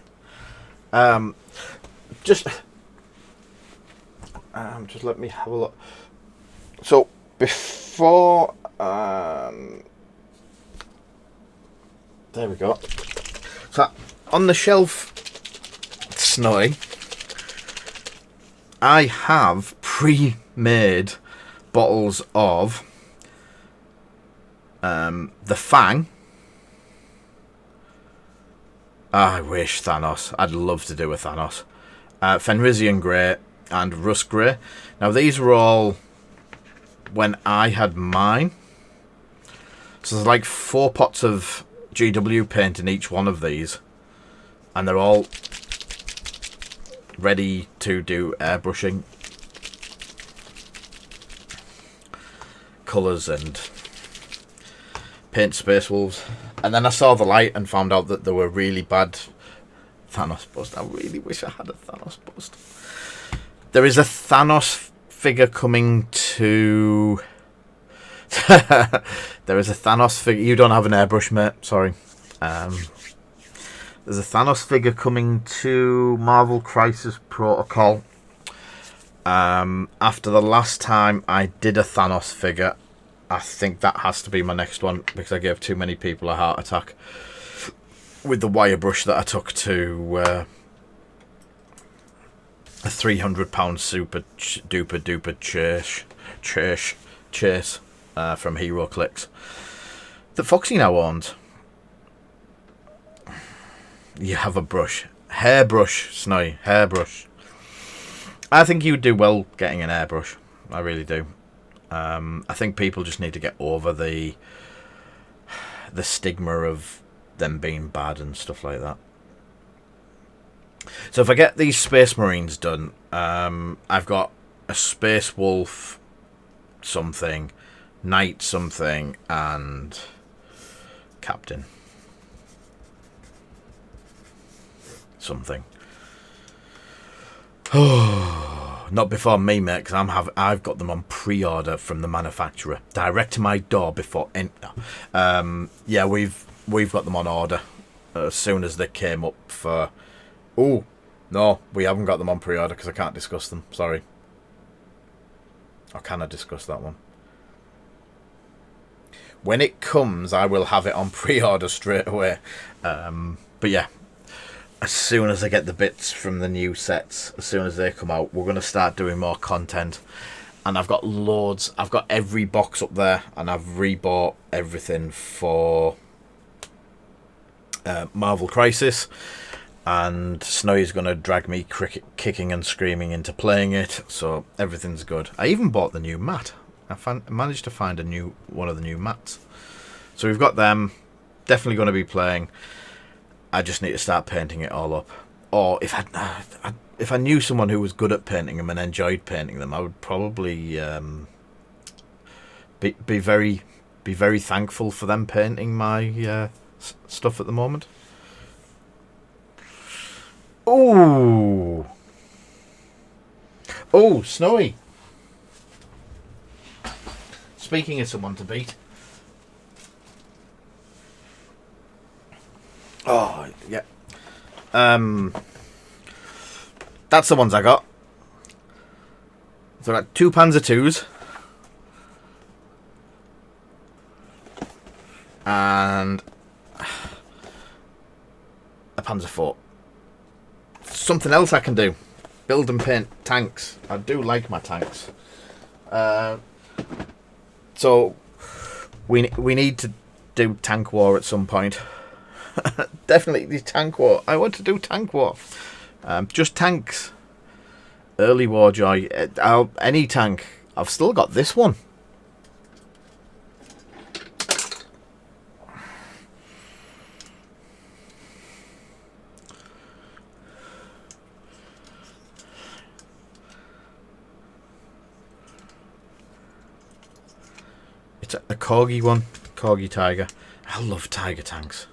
Just let me have a look. So before there we go. So on the shelf, Snowy, I have pre-made bottles of the Fang. I wish Thanos. I'd love to do a Thanos. Fenrisian Grey and Rust Grey. Now these were all when I had mine. So there's like 4 pots of GW paint in each one of these. And they're all ready to do airbrushing. Colours and paint Space Wolves. And then I saw the light and found out that there were really bad Thanos bust. I really wish I had a Thanos bust. There is a Thanos figure coming to... There is a Thanos figure... You don't have an airbrush, mate. Sorry. There's a Thanos figure coming to Marvel Crisis Protocol. After the last time I did a Thanos figure, I think that has to be my next one, because I gave too many people a heart attack with the wire brush that I took to a £300 super duper duper chase from Hero Clicks that Foxy now owns. You have a brush, hairbrush, Snowy, hairbrush. I think you would do well getting an airbrush. I really do. I think people just need to get over the stigma of them being bad and stuff like that. So if I get these Space Marines done, I've got a Space Wolf something, Knight something, and Captain something. Not before me, mate, because I've got them on pre-order from the manufacturer, direct to my door before. Yeah, we've got them on order as soon as they came up for. Oh no, we haven't got them on pre-order because I can't discuss them. Sorry. Or can I discuss that one? When it comes, I will have it on pre-order straight away. But yeah. As soon as I get the bits from the new sets, as soon as they come out, we're going to start doing more content. And I've got loads. I've got every box up there, and I've rebought everything for Marvel Crisis. And Snowy's going to drag me kicking and screaming into playing it, so everything's good. I even bought the new mat. I managed to find one of the new mats. So we've got them. Definitely going to be playing. I just need to start painting it all up. Or if I knew someone who was good at painting them and enjoyed painting them, I would probably be very thankful for them painting my stuff at the moment. Oh, Snowy. Speaking of someone to beat. Oh, yeah. That's the ones I got. So I got 2 Panzer IIs. And a Panzer IV. Something else I can do. Build and paint tanks. I do like my tanks. So we need to do tank war at some point. Definitely tank war. I want to do tank war. Just tanks. Early war joy. Any tank. I've still got this one. It's a Corgi one. Corgi Tiger. I love Tiger tanks.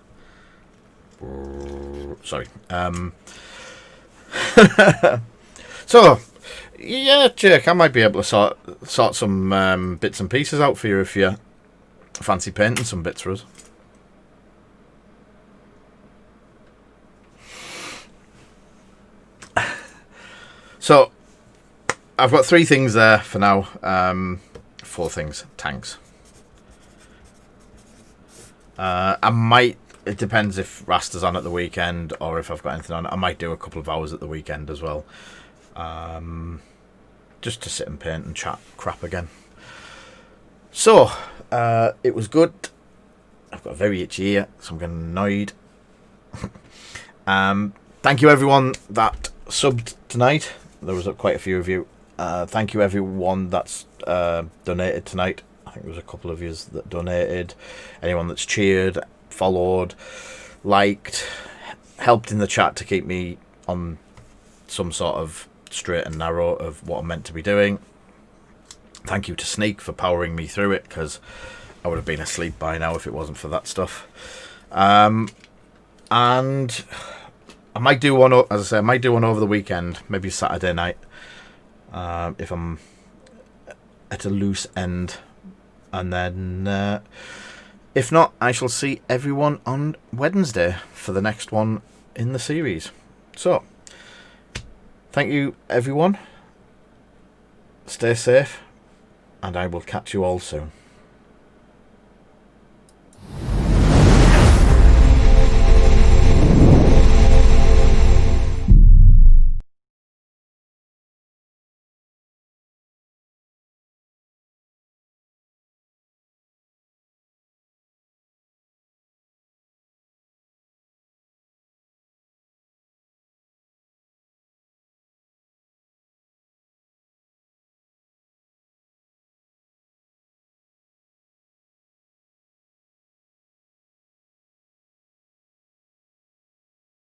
Sorry. So Yeah, Jake, I might be able to sort some bits and pieces out for you if you fancy painting some bits for us. So, I've got 3 things there for now. 4 things. Tanks. I might... It depends if Rasta's on at the weekend or if I've got anything on. I might do a couple of hours at the weekend as well. Just to sit and paint and chat crap again. So, it was good. I've got a very itchy ear, so I'm getting annoyed. Thank you everyone that subbed tonight. There was quite a few of you. Thank you everyone that's donated tonight. I think there was a couple of you that donated. Anyone that's cheered, followed, liked, helped in the chat to keep me on some sort of straight and narrow of what I'm meant to be doing. Thank you to Sneak for powering me through it, because I would have been asleep by now if it wasn't for that stuff. And I might do one, as I say, I might do one over the weekend, maybe Saturday night, if I'm at a loose end. And then, if not, I shall see everyone on Wednesday for the next one in the series. So, thank you, everyone. Stay safe, and I will catch you all soon.